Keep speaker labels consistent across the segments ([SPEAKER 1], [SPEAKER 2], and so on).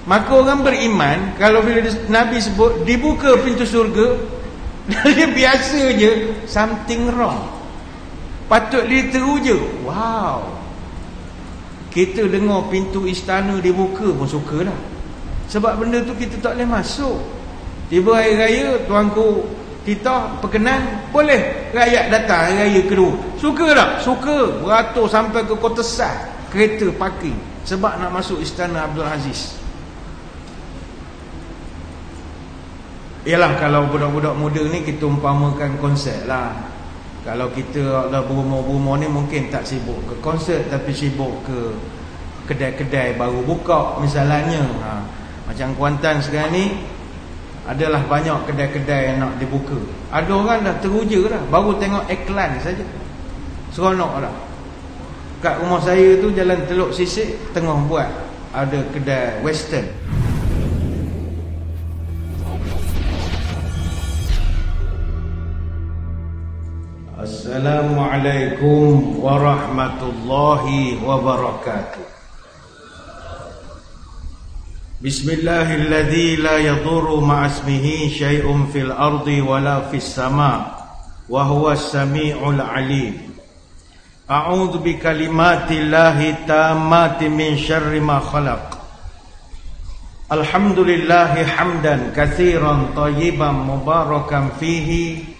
[SPEAKER 1] Maka orang beriman, kalau bila Nabi sebut dibuka pintu surga, dia biasa je, something wrong. Patut dia teruja. Wow, kita dengar pintu istana dibuka pun suka dah. Sebab benda tu kita tak boleh masuk. Tiba hari raya, tuanku kita perkenan, boleh rakyat datang hari raya kedua. Suka tak? Suka. Beratur sampai ke Kota Sah, kereta parking, sebab nak masuk istana Abdul Aziz. Yalah, kalau budak-budak muda ni kita umpamakan konsert lah. Kalau kita lah berumur-umur ni mungkin tak sibuk ke konsert, tapi sibuk ke kedai-kedai baru buka misalnya. Macam Kuantan sekarang ni adalah banyak kedai-kedai yang nak dibuka. Ada orang dah teruja dah, baru tengok iklan saja seronok dah. Kat rumah saya tu Jalan Teluk Sisik tengah buat ada kedai western. Assalamualaikum warahmatullahi wabarakatuh. Bismillahilladzi la yadurru ma'asmihi syai'un fil ardi wala fis sama' wa huwas sami'ul alim. A'udzu bi kalimatillahi tammati min syarri ma khalaq. Alhamdulillahi hamdan katsiran thayyiban mubarakan fihi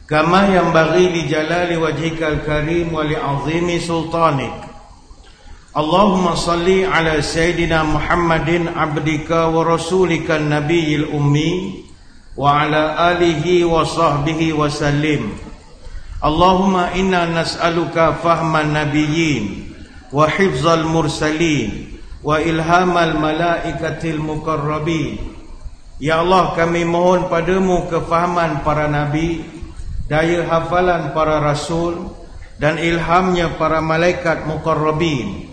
[SPEAKER 1] kama yanbaghi li jalali wajhikal karim wa li 'azimi sultanik. Allahumma salli ala sayyidina Muhammadin abdika wa rasulika nabiyil ummi wa ala alihi wa sahbihi wa sallim. Allahumma inna nas'aluka fahman nabiyyin wa hifzal mursalin wa ilhamal malaikatil muqarrabin. Ya Allah, kami mohon padamu kefahaman para nabi, daya hafalan para rasul, dan ilhamnya para malaikat muqarrabin.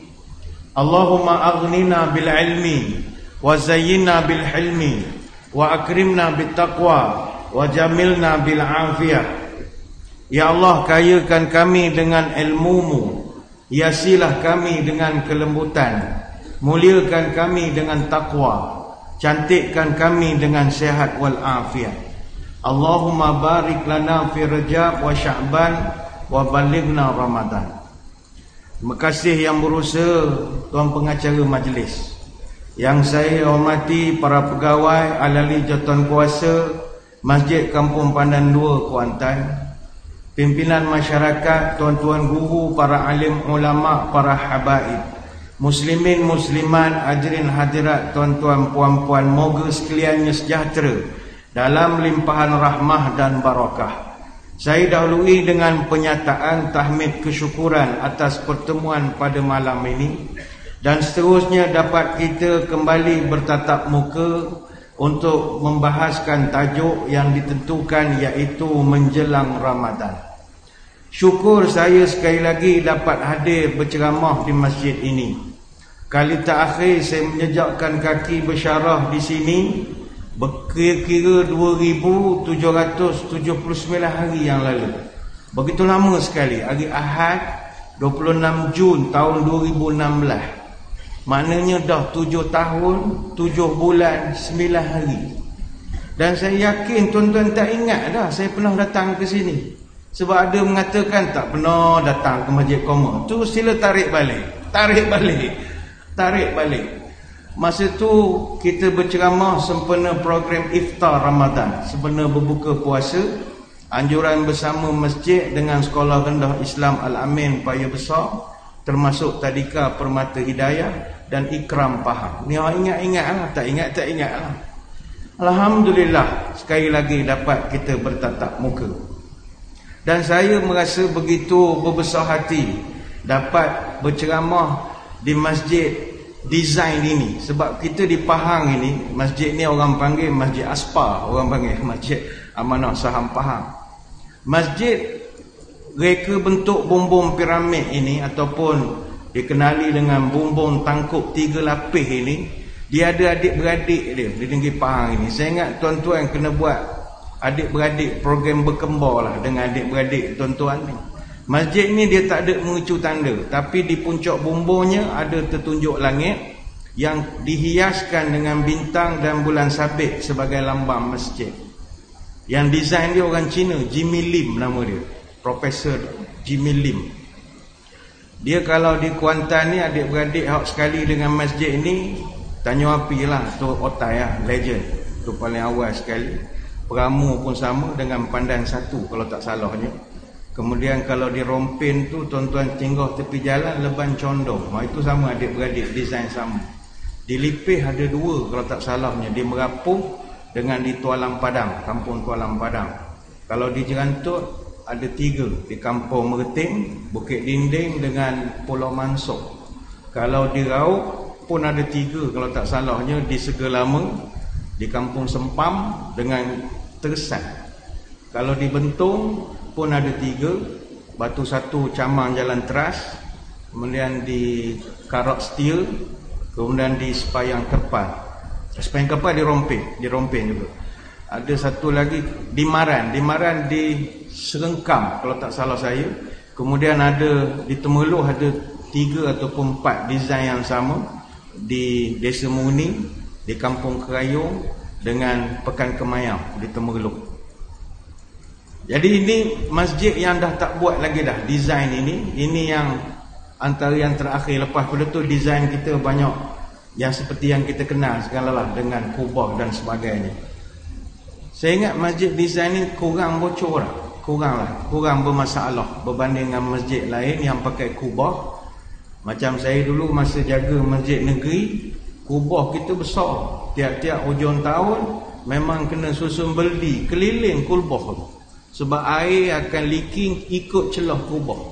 [SPEAKER 1] Allahumma aghnina bil ilmi wa zayyinna bil hilmi wa akrimna bit taqwa wa jamilna bil afiyah. Ya Allah, kayakan kami dengan ilmu-Mu, hiasilah kami dengan kelembutan, muliakan kami dengan takwa, cantikkan kami dengan sehat wal afiyah. Allahumma barik lana fi Rajab wa Sya'ban wa balighna Ramadan. Terima kasih yang berusaha tuan pengacara majlis. Yang saya hormati para pegawai alali jawatan kuasa Masjid Kampung Pandan 2 Kuantan, pimpinan masyarakat, tuan-tuan guru, para alim ulama, para habaib, muslimin muslimat, hadirin hadirat, tuan-tuan puan-puan, moga sekaliannya sejahtera dalam limpahan rahmah dan barakah. Saya dahului dengan penyataan tahmid kesyukuran atas pertemuan pada malam ini, dan seterusnya dapat kita kembali bertatap muka untuk membahaskan tajuk yang ditentukan, iaitu menjelang Ramadan. Syukur saya sekali lagi dapat hadir berceramah di masjid ini. Kali terakhir saya menjejakkan kaki bersyarah di sini berkira-kira 2779 hari yang lalu. Begitu lama sekali. Hari Ahad 26 Jun tahun 2016. Maknanya dah 7 tahun 7 bulan 9 hari. Dan saya yakin tuan-tuan tak ingat dah saya pernah datang ke sini. Sebab ada mengatakan tak pernah datang ke Masjid Qomar. Tu sila tarik balik. Masa tu kita berceramah sempena program iftar Ramadan, sempena berbuka puasa, anjuran bersama masjid dengan Sekolah Rendah Islam Al-Amin Paya Besar, termasuk Tadika Permata Hidayah dan Ikram Pahang. Ni orang ingat lah, tak ingat lah. Alhamdulillah sekali lagi dapat kita bertatap muka. Dan saya merasa begitu berbesar hati dapat berceramah di masjid design ini. Sebab kita di Pahang ini, masjid ni orang panggil Masjid Aspar, orang panggil Masjid Amanah Saham Pahang. Masjid reka bentuk bumbung piramid ini, ataupun dikenali dengan bumbung tangkup 3 lapis ini, dia ada adik-beradik dia di negeri Pahang ini. Saya ingat tuan-tuan kena buat adik-beradik program berkembar lah dengan adik-beradik tuan-tuan ni. Masjid ni dia tak ada mengecu tanda, tapi di puncak bumbungnya ada tertunjuk langit yang dihiaskan dengan bintang dan bulan sabit sebagai lambang masjid. Yang design dia orang Cina, Jimmy Lim nama dia, Profesor Jimmy Lim. Dia kalau di Kuantan ni adik-beradik hak sekali dengan masjid ni, tanya api lah, tu otai lah, legend. Tu paling awal sekali. Peramu pun sama dengan pandan satu kalau tak salahnya. Kemudian kalau di Rompin tu tuan-tuan tinggal tepi jalan Leban Condong. Itu sama adik-beradik, design sama. Di Lipih ada dua kalau tak salahnya, di Merapung dengan di Tualang Padang, kampung Tualang Padang. Kalau di Jerantut ada 3, di Kampung Mereting, Bukit Dinding dengan Pulau Mansok. Kalau di Rauk pun ada 3 kalau tak salahnya, di Segelama, di Kampung Sempam dengan Tersan. Kalau di Bentong pun ada 3, Batu Satu Camang Jalan Teras, kemudian di Karok Setia, kemudian di Sepayang Kepal. Sepayang Kepal di Rompin juga. Ada satu lagi di Maran di Serengkam kalau tak salah saya. Kemudian ada di Temerloh ada 3 ataupun 4 desain yang sama, di Desa Murni, di Kampung Kerayung dengan Pekan Kemayang di Temerloh. Jadi ini masjid yang dah tak buat lagi dah desain ini yang antara yang terakhir. Lepas pada tu desain kita banyak yang seperti yang kita kenal sekarang lah, dengan kubah dan sebagainya. Saya ingat masjid desain ni kurang bocor lah, kurang bermasalah berbanding dengan masjid lain yang pakai kubah. Macam saya dulu masa jaga masjid negeri, kubah kita besar, tiap-tiap hujung tahun memang kena susun beldi keliling kubah tu, sebab air akan leaking ikut celah kubah.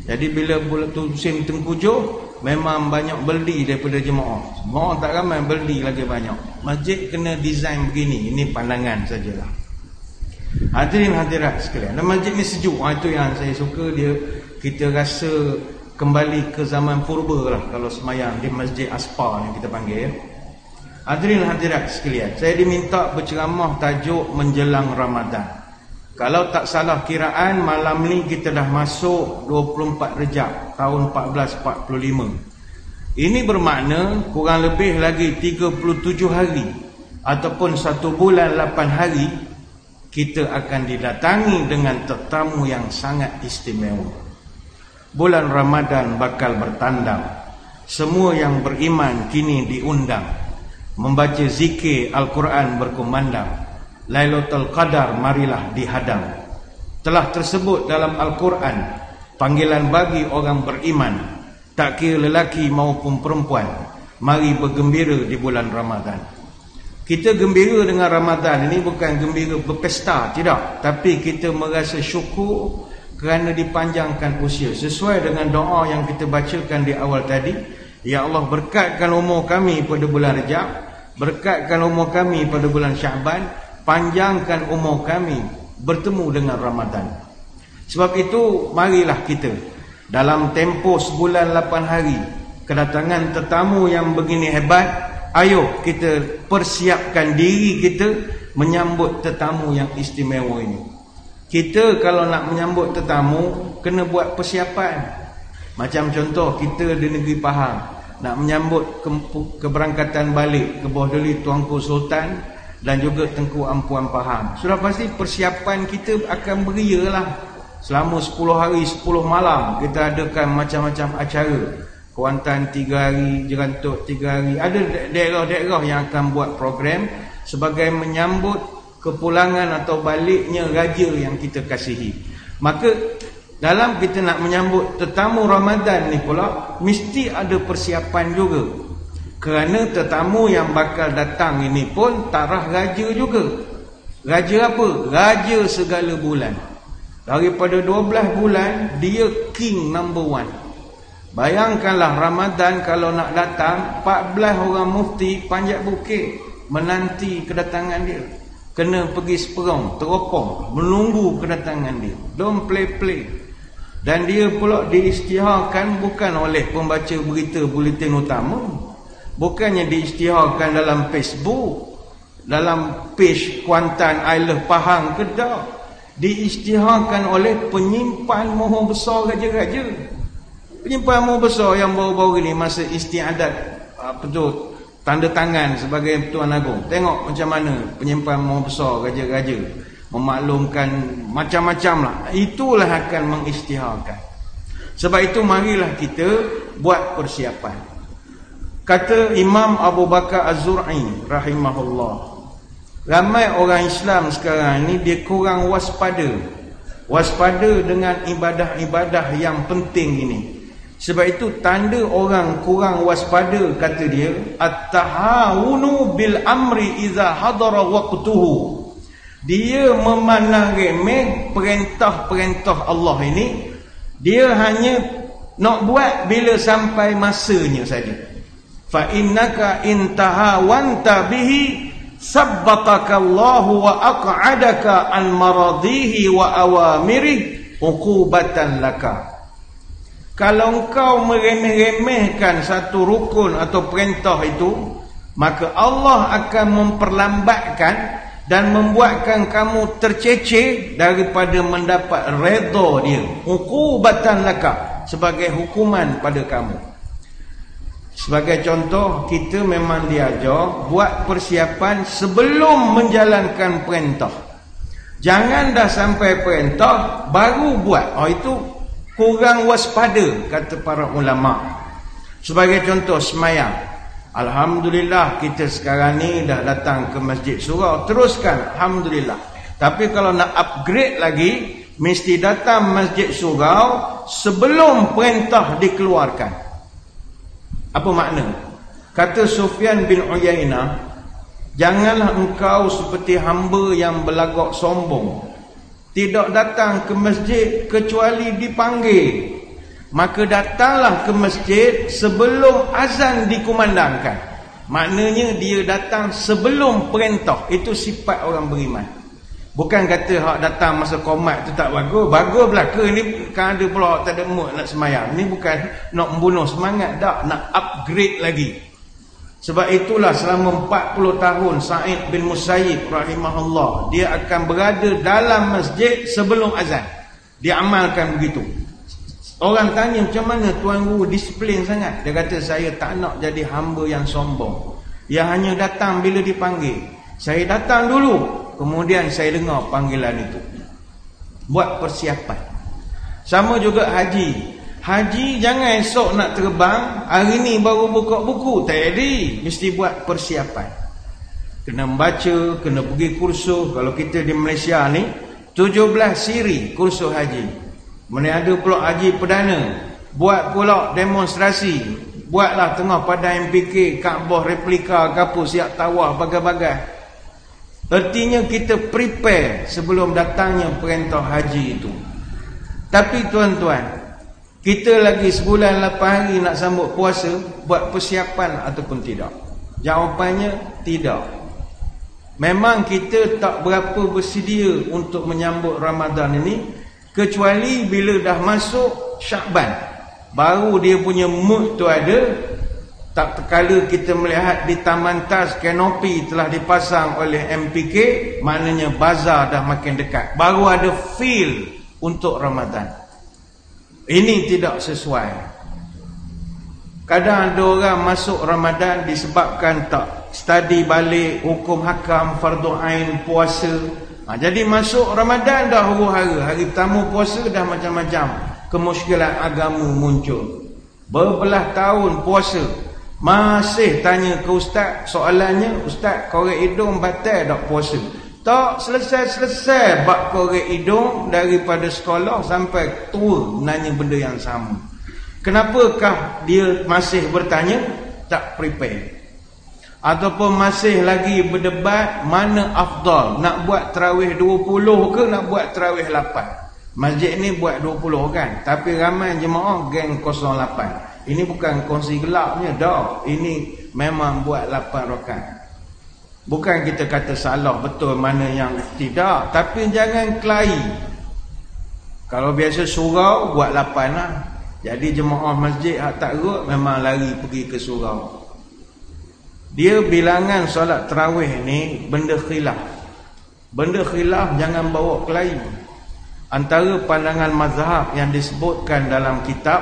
[SPEAKER 1] Jadi bila tu musim tengkujuh, memang banyak beldi daripada jemaah. Jemaah tak ramai, beldi lagi banyak. Masjid kena design begini. Ini pandangan sajalah. Hadirin hadirat sekalian, dan masjid ni sejuk. Itu yang saya suka dia. Kita rasa kembali ke zaman purba lah kalau semayang di Masjid Aspar yang kita panggil. Hadirin hadirat sekalian, saya diminta berceramah tajuk menjelang Ramadan. Kalau tak salah kiraan, malam ni kita dah masuk 24 Rejab tahun 1445. Ini bermakna kurang lebih lagi 37 hari ataupun 1 bulan 8 hari kita akan didatangi dengan tetamu yang sangat istimewa. Bulan Ramadan bakal bertandang. Semua yang beriman kini diundang membaca zikir Al-Quran berkumandang. Lailatul Qadar marilah dihadang. Telah tersebut dalam Al-Quran panggilan bagi orang beriman, tak kira lelaki maupun perempuan, mari bergembira di bulan Ramadan. Kita gembira dengan Ramadan ini bukan gembira berpesta, tidak, tapi kita merasa syukur kerana dipanjangkan usia. Sesuai dengan doa yang kita bacakan di awal tadi, ya Allah berkatkan umur kami pada bulan Rejab, berkatkan umur kami pada bulan Syaban, panjangkan umur kami bertemu dengan Ramadan. Sebab itu marilah kita dalam tempoh sebulan 8 hari kedatangan tetamu yang begini hebat, ayo kita persiapkan diri kita menyambut tetamu yang istimewa ini. Kita kalau nak menyambut tetamu kena buat persiapan. Macam contoh kita di negeri Pahang nak menyambut keberangkatan balik ke bawah duli Tuanku Sultan dan juga Tengku Ampuan Pahang. Sudah pasti persiapan kita akan beria lah. Selama 10 hari 10 malam kita adakan macam-macam acara. Kuantan 3 hari, Jerantut 3 hari. Ada daerah-daerah yang akan buat program sebagai menyambut kepulangan atau baliknya raja yang kita kasihi. Maka dalam kita nak menyambut tetamu Ramadan ni pula mesti ada persiapan juga. Kerana tetamu yang bakal datang ini pun tarah raja juga. Raja apa? Raja segala bulan. Daripada 12 bulan, dia king number 1. Bayangkanlah Ramadan kalau nak datang, 14 orang mufti panjat bukit menanti kedatangan dia. Kena pergi seperang, teropong, menunggu kedatangan dia. Don't play. Dan dia pula diisytiharkan bukan oleh pembaca berita buletin utama. Bukannya diisytiharkan dalam Facebook, dalam page Kuantan I Love Pahang ke tak. Diisytiharkan oleh penyimpan moho besar raja-raja. Penyimpan moho besar yang baru-baru ni masa istiadat tanda tangan sebagai Tuan Agong. Tengok macam mana penyimpan mahu besar, raja-raja memaklumkan macam-macam lah. Itulah akan mengisytiharkan. Sebab itu marilah kita buat persiapan. Kata Imam Abu Bakar Az-Zur'i rahimahullah, ramai orang Islam sekarang ni dia kurang waspada dengan ibadah-ibadah yang penting ini. Sebab itu tanda orang kurang waspada, kata dia, at-tahawunu bil amri iza hadara waqtuhu. Dia memandang remeh perintah-perintah Allah ini. Dia hanya nak buat bila sampai masanya saja. Fa innaka intahawanta bihi sabbataka Allah wa aq'adaka an maradihi wa awamirihi uqubatan laka. Kalau engkau meremeh-remehkan satu rukun atau perintah itu, maka Allah akan memperlambatkan dan membuatkan kamu tercecer daripada mendapat redha dia. Uqubatan laka, sebagai hukuman pada kamu. Sebagai contoh, kita memang diajar buat persiapan sebelum menjalankan perintah. Jangan dah sampai perintah baru buat. Itu kurang waspada, kata para ulama. Sebagai contoh, semayang. Alhamdulillah kita sekarang ni dah datang ke masjid surau, teruskan, alhamdulillah. Tapi kalau nak upgrade lagi, mesti datang masjid surau sebelum perintah dikeluarkan. Apa makna? Kata Sufyan bin Uyainah, janganlah engkau seperti hamba yang berlagak sombong, tidak datang ke masjid kecuali dipanggil. Maka datanglah ke masjid sebelum azan dikumandangkan. Maknanya dia datang sebelum perintah. Itu sifat orang beriman. Bukan kata hak datang masa komat tu tak bagus. Bagus belaka ni, kan ada pula tak ada mood nak semayang. Ni bukan nak membunuh semangat, tak, nak upgrade lagi. Sebab itulah selama 40 tahun Sa'id bin Musayyib rahimahullah, dia akan berada dalam masjid sebelum azan. Dia amalkan begitu. Orang tanya, macam mana Tuan Guru disiplin sangat? Dia kata, saya tak nak jadi hamba yang sombong, yang hanya datang bila dipanggil. Saya datang dulu, kemudian saya dengar panggilan itu. Buat persiapan. Sama juga haji. Haji jangan esok nak terbang, hari ni baru buka buku. Tak ada, mesti buat persiapan. Kena membaca, kena pergi kursus. Kalau kita di Malaysia ni 17 siri kursus haji. Mana ada pula haji perdana, buat pula demonstrasi, buatlah tengah pada MPK, Kaabah replika ke apa, siap tawaf bagai-bagai. Artinya kita prepare sebelum datangnya perintah haji itu. Tapi tuan-tuan, kita lagi sebulan 8 hari nak sambut puasa, buat persiapan ataupun tidak? Jawapannya tidak. Memang kita tak berapa bersedia untuk menyambut Ramadan ini, kecuali bila dah masuk Syakban, baru dia punya mood tu ada. Tak terkala kita melihat di Taman Tas kanopi telah dipasang oleh MPK, maknanya bazar dah makin dekat, baru ada feel untuk Ramadan. Ini tidak sesuai. Kadang ada orang masuk Ramadan disebabkan tak study balik hukum hakam, fardu ain, puasa. Jadi masuk Ramadan dah huru-hara, hari pertama puasa dah macam-macam kemusykilan agama muncul. Berbelah tahun puasa, masih tanya ke ustaz, soalannya, ustaz korek hidung batal tak puasa? Tak selesai-selesai bab korek hidung daripada sekolah sampai tua nanya benda yang sama. Kenapakah dia masih bertanya? Tak prepare. Ataupun masih lagi berdebat mana afdal, nak buat tarawih 20 ke nak buat tarawih 8. Masjid ni buat 20 kan, tapi ramai jemaah geng 08. Ini bukan kongsi gelapnya dah, ini memang buat 8 rakaat. Bukan kita kata salah betul mana yang tidak, tapi jangan kelahi. Kalau biasa surau buat 8 lah. Jadi jemaah masjid hak tak rut memang lari pergi ke surau. Dia bilangan solat tarawih ni benda khilaf. Benda khilaf jangan bawa kelahi. Antara pandangan mazhab yang disebutkan dalam kitab,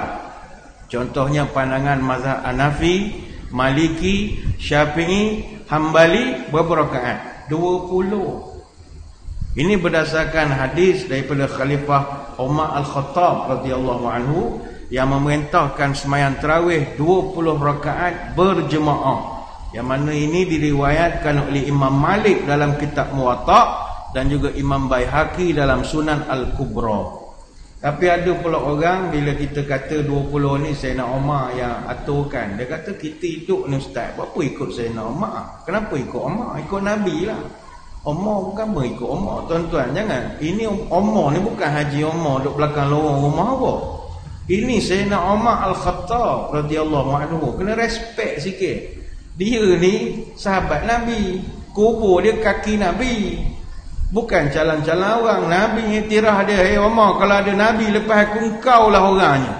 [SPEAKER 1] contohnya pandangan mazhab Hanafi, Maliki, Syafi'i, Hambali berapa rakaat? 20. Ini berdasarkan hadis daripada Khalifah Umar Al-Khattab radhiyallahu anhu yang memerintahkan sembahyang tarawih 20 rakaat berjemaah. Yang mana ini diriwayatkan oleh Imam Malik dalam kitab Muwatta dan juga Imam Baihaqi dalam Sunan Al-Kubra. Tapi ada pula orang bila kita kata 20 ni Sayyidina Umar yang aturkan, dia kata kita hidup ni ustaz, apa ikut Sayyidina Umar? Kenapa ikut Umar? Ikut Nabi lah. Umar bukan ikut Umar. Tuan-tuan jangan, ini Umar ni bukan Haji Umar duduk belakang lorong rumah apa. Ini Sayyidina Umar Al-Khattab radhiyallahu anhu. Kena respect sikit. Dia ni sahabat Nabi, kubur dia kaki Nabi, bukan calon-calon orang. Nabi iktiraf dia, hey Umar, kalau ada Nabi lepas aku, engkau lah orangnya.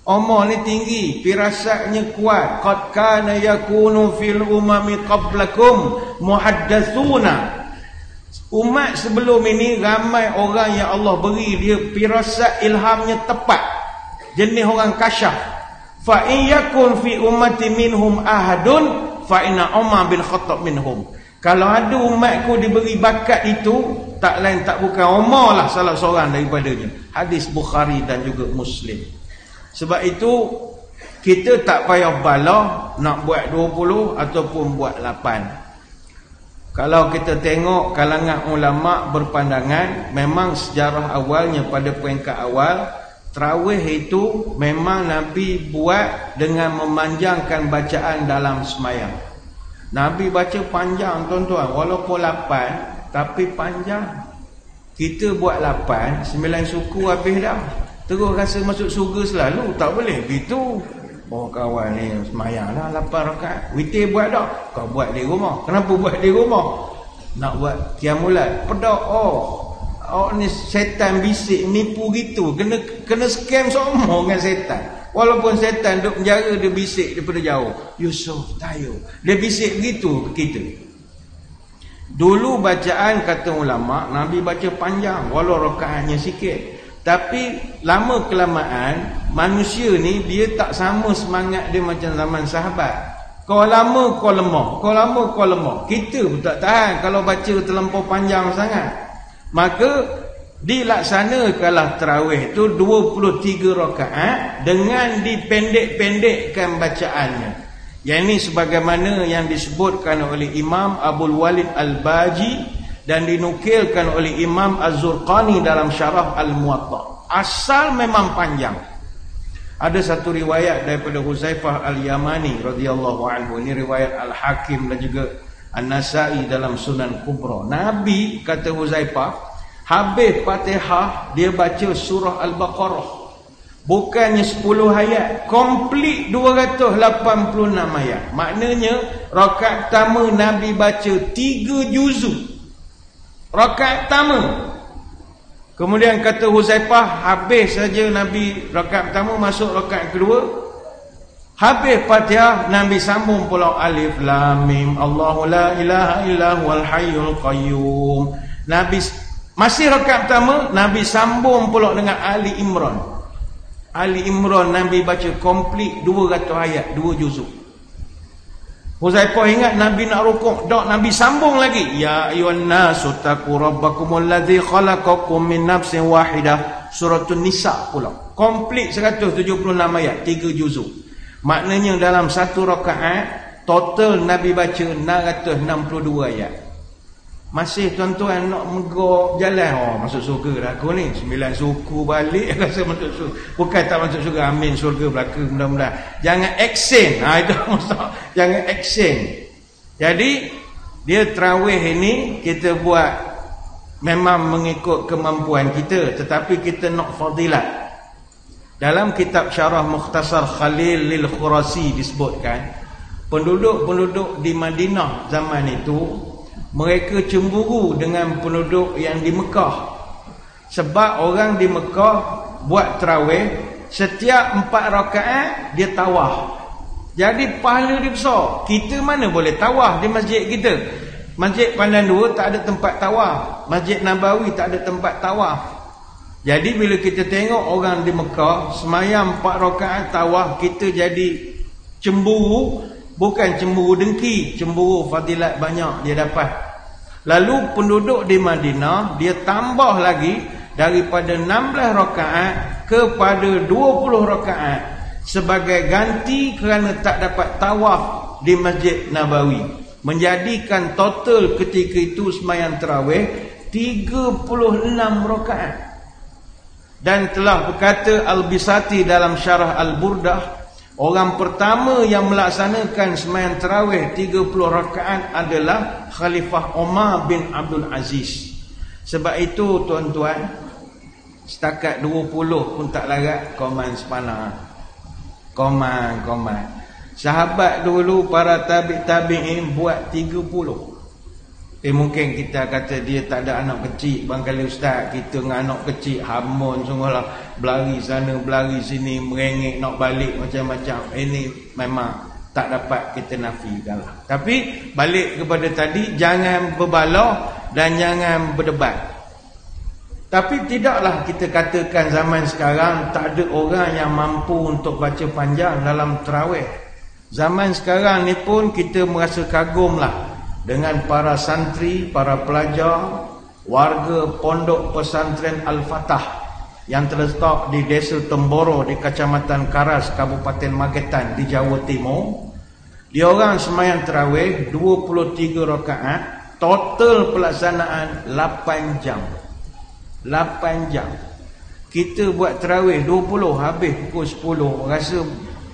[SPEAKER 1] Umar ni tinggi, firasatnya kuat. Qad kana yakunu fil umami qablakum muhaddatsuna. Umat sebelum ini ramai orang yang Allah beri dia firasat ilhamnya tepat, jenis orang kasyaf. Fa in yakun fi ummati minhum ahadun fa inna Umar bin Khattab minhum. Kalau ada umatku diberi bakat itu, tak lain tak bukan Umar lah salah seorang daripadanya. Hadis Bukhari dan juga Muslim. Sebab itu kita tak payah bala nak buat 20 ataupun buat 8. Kalau kita tengok kalangan ulama berpandangan, memang sejarah awalnya pada peringkat awal, tarawih itu memang Nabi buat dengan memanjangkan bacaan dalam sembahyang. Nabi baca panjang tuan-tuan, walaupun 8 tapi panjang. Kita buat 8, 9 suku habis dah. Terus rasa masuk surga selalu, tak boleh begitu. Oh kawan ni sembahyang dah 8 rakaat, witir buat tak? Kau buat di rumah. Kenapa buat di rumah? Nak buat qiyamulat. Pedak ni setan bisik nipu gitu. Kena scam semua dengan setan. Walaupun setan duk menjara, dia bisik daripada jauh. Yusuf tayo. Dia bisik begitu ke kita. Dulu bacaan kata ulama, Nabi baca panjang walau rakaatnya sikit. Tapi lama kelamaan manusia ni dia tak sama semangat dia macam zaman sahabat. Kau lama kau lemah, kau lama kau lemah. Kita pun tak tahan kalau baca terlampau panjang sangat. Maka dilaksanakanlah tarawih itu 23 rakaat dengan dipendek-pendekkan bacaannya. Yang ini sebagaimana yang disebutkan oleh Imam Abdul Walid Al-Baji dan dinukilkan oleh Imam Az-Zurqani dalam Syarah Al-Muwatta. Asal memang panjang. Ada satu riwayat daripada Huzaifah Al-Yamani radhiyallahu anhu. Ini riwayat Al-Hakim dan juga An-Nasa'i dalam Sunan Kubra. Nabi, kata Huzaifah, habis Fatihah dia baca surah Al-Baqarah. Bukannya 10 ayat, komplit 286 ayat. Maknanya rakaat pertama Nabi baca 3 juzuk. Rakaat pertama. Kemudian kata Huzaifah, habis saja Nabi rakaat pertama, masuk rakaat kedua. Habis Fatihah, Nabi sambung pula alif lam mim Allahu la ilaha illa huwal hayyul qayyum. Nabi masih rakaat pertama, Nabi sambung pula dengan Ali Imran. Ali Imran Nabi baca komplit 200 ayat, 2 juzuk. Huzaifah ingat Nabi nak rukuk, dak, Nabi sambung lagi. Ya ayyuhan nasu taqu rabbakumul ladzi khalaqakum min nafsin wahidah. Surah An-Nisa pula. Komplit 176 ayat, 3 juzuk. Maknanya dalam satu rakaat total Nabi baca 662 ayat. Masih tuan-tuan nak megok jalan, oh masuk surga dah aku ni, 9 suku balik rasa masuk surga. Bukan tak masuk surga, amin, surga belaka mudah-mudahan. Jangan action. Itu maksud, jangan action. Jadi dia tarawih ini kita buat memang mengikut kemampuan kita, tetapi kita nak fadilat. Dalam kitab Syarah Mukhtasar Khalil Lil Khurasi disebutkan, penduduk-penduduk di Madinah zaman itu mereka cemburu dengan penduduk yang di Mekah. Sebab orang di Mekah buat tarawih, setiap 4 rakaat dia tawaf. Jadi pahala dia besar. Kita mana boleh tawaf di masjid kita? Masjid Pandan 2 tak ada tempat tawaf. Masjid Nabawi tak ada tempat tawaf. Jadi bila kita tengok orang di Mekah semayang 4 rakaat tawaf, kita jadi cemburu. Bukan cemburu dengki, cemburu fadilat banyak dia dapat. Lalu penduduk di Madinah, dia tambah lagi daripada 16 rakaat kepada 20 rakaat sebagai ganti kerana tak dapat tawaf di Masjid Nabawi. Menjadikan total ketika itu sembahyang tarawih 36 rakaat. Dan telah berkata Al-Bisati dalam syarah Al-Burdah, orang pertama yang melaksanakan sembahyang tarawih 30 rakaat adalah Khalifah Umar bin Abdul Aziz. Sebab itu tuan-tuan, setakat 20 pun tak larat, koman sepana. Koman. Sahabat dulu, para tabi'in buat 30. Mungkin kita kata dia tak ada anak kecil. Bangkali ustaz, kita dengan anak kecil hamun sungguhlah, berlari sana berlari sini, merengek nak balik macam-macam. Ini memang tak dapat kita nafikan lah. Tapi balik kepada tadi, jangan berbalah dan jangan berdebat. Tapi tidaklah kita katakan zaman sekarang tak ada orang yang mampu untuk baca panjang dalam tarawih. Zaman sekarang ni pun kita merasa kagumlah dengan para santri, para pelajar, warga pondok pesantren Al-Fatah yang terletak di Desa Temboro di Kecamatan Karas, Kabupaten Magetan di Jawa Timur. Dia orang sembahyang tarawih 23 rakaat, total pelaksanaan 8 jam. 8 jam. Kita buat tarawih 20 habis pukul 10, rasa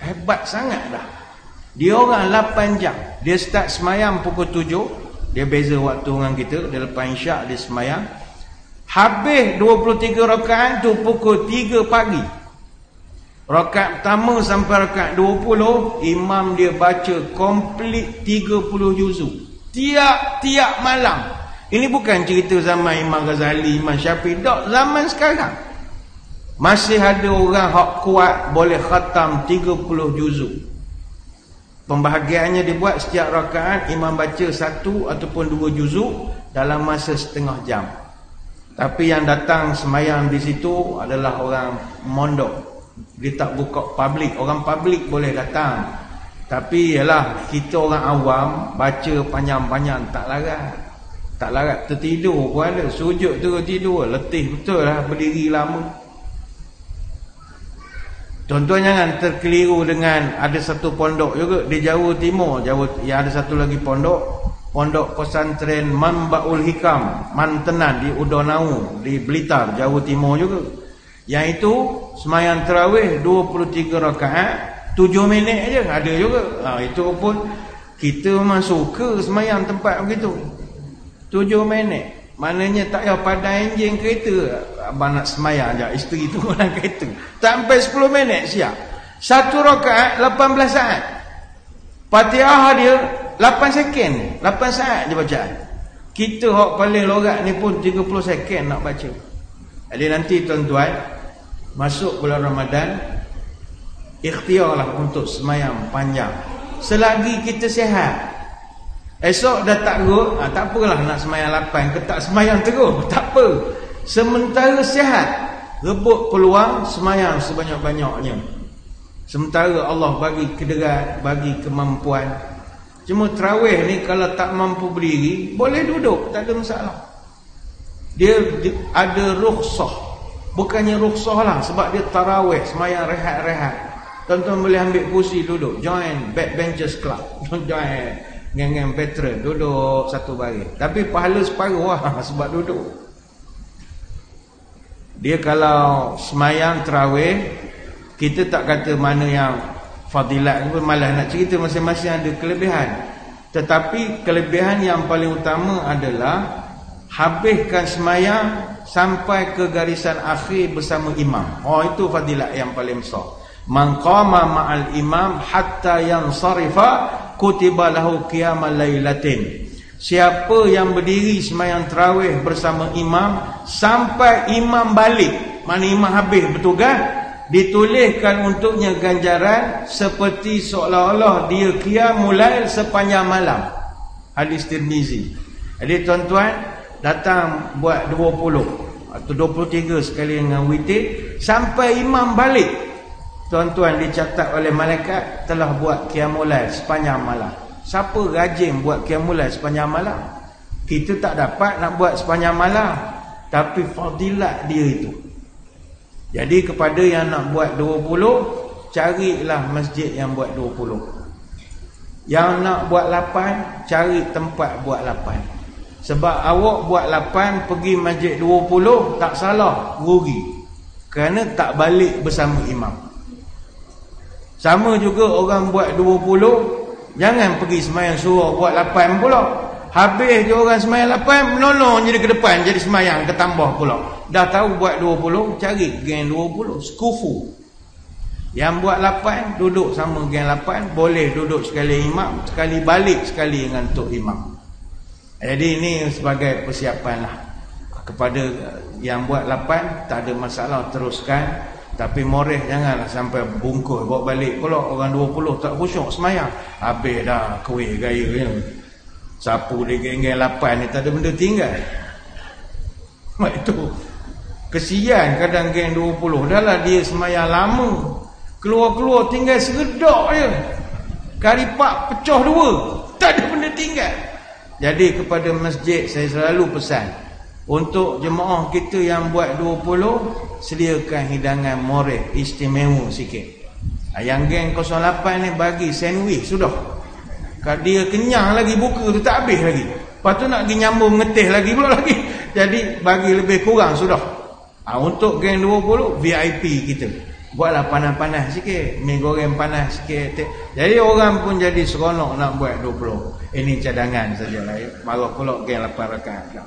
[SPEAKER 1] hebat sangat dah. Dia orang 8 jam. Dia start semayang pukul 7. Dia beza waktu dengan kita. Dia lepas isyak dia semayang. Habis 23 rakaat tu pukul 3 pagi. Rakaat pertama sampai rakaat 20, imam dia baca komplit 30 juzuk. Tiap-tiap malam. Ini bukan cerita zaman Imam Ghazali, Imam Syafi'i. Tak, zaman sekarang. Masih ada orang hak kuat boleh khatam 30 juzuk. Pembahagiannya dibuat setiap rakaat imam baca 1 ataupun 2 juzuk dalam masa setengah jam. Tapi yang datang semayang di situ adalah orang mondok. Dia tak buka publik. Orang publik boleh datang. Tapi ialah kita orang awam baca panjang-panjang tak larat. Tak larat, tertidur pun ada. Sujud terus tidur. Letih betul lah berdiri lama. Tuan-tuan jangan terkeliru dengan ada satu pondok juga di Jawa Timur. Yang ada satu lagi pondok pesantren Manbaul Hikam, Mantenan di Udonau di Blitar, Jawa Timur juga. Yang itu sembahyang tarawih 23 rakaat 7 minit aja ada juga. Itu pun kita memang suka sembahyang tempat begitu. 7 minit. Maknanya tak payah padai enjin kereta. Abang nak semayang je, isteri tu dalam kereta. Sampai 10 minit siap. Satu rakaat 18 saat. Fatihah dia 8 second. 8 saat je bacaan. Kita hak paling lorat ni pun 30 second nak baca. Jadi nanti tuan-tuan, masuk bulan Ramadan, ikhtiarlah untuk semayang panjang. Selagi kita sihat. Esok dah tak gut, tak apalah nak semayang 8 ke tak semayang terus, tak apa. Sementara sihat, rebut peluang semayang sebanyak-banyaknya. Sementara Allah bagi kederat, bagi kemampuan. Cuma tarawih ni kalau tak mampu berdiri, boleh duduk, tak ada masalah. Dia ada rukhsah. Bukannya rukhsah lah, sebab dia tarawih, semayang rehat-rehat. Tuan-tuan boleh ambil kursi duduk, join Backbenchers Club, join geng-geng veteran, duduk satu baris. Tapi pahala separuh lah sebab duduk. Dia kalau semayang tarawih, kita tak kata mana yang fadilat, malah nak cerita masing-masing ada kelebihan. Tetapi kelebihan yang paling utama adalah habiskan semayang sampai ke garisan akhir bersama imam. Itu fadilat yang paling besar. Man qama ma'al imam hatta yansarifa kutiba lahu qiyamal lailatin. Siapa yang berdiri sembahyang tarawih bersama imam sampai imam balik, mana imam habis bertugas, dituliskan untuknya ganjaran seperti seolah-olah dia qiyamul lail sepanjang malam. Hadis Tirmizi. Jadi tuan-tuan datang buat 20 atau 23 sekali dengan witir sampai imam balik. tuan-tuan dicatat oleh malaikat telah buat qiyamul lail sepanjang malam. Siapa rajin buat qiyamul lail sepanjang malam? Kita tak dapat nak buat sepanjang malam, tapi fadilat dia itu. Jadi kepada yang nak buat 20, carilah masjid yang buat 20. Yang nak buat 8, cari tempat buat 8. Sebab awak buat 8 pergi masjid 20 tak salah, rugi. Kerana tak balik bersama imam. Sama juga orang buat 20, jangan pergi sembahyang suruh buat 8 pula. Habis je orang sembahyang 8, menolong je ke depan jadi sembahyang ke tambah pula. Dah tahu buat 20, cari geng 20, sekufu. Yang buat 8, duduk sama geng 8, boleh duduk sekali imam, sekali balik sekali dengan tok imam. Jadi ini sebagai persiapan lah. Kepada yang buat 8, tak ada masalah, teruskan. Tapi moreh janganlah sampai bungkus bawa balik pula. Orang 20 tak khusyuk semayang, habis dah kuih gaya ni. Sapu dia geng-geng 8 ni tak ada benda tinggal. Itu kesian kadang geng 20. Dah lah dia semayang lama, keluar-keluar tinggal seredak je, karipak pecah 2, tak ada benda tinggal. Jadi kepada masjid saya selalu pesan, untuk jemaah kita yang buat 20, sediakan hidangan moreh istimewa sikit. Yang geng 08 ni bagi sandwich sudah. Kalau dia kenyang lagi, buka tu tak habis lagi. Lepas tu nak pergi nyambung ngetih lagi pula lagi. Jadi bagi lebih kurang sudah. Untuk geng 20 VIP kita, buatlah panas-panas sikit, mi goreng panas sikit. Jadi orang pun jadi seronok nak buat 20. Ini cadangan sajalah ya. Baru pula geng 8 rakaat.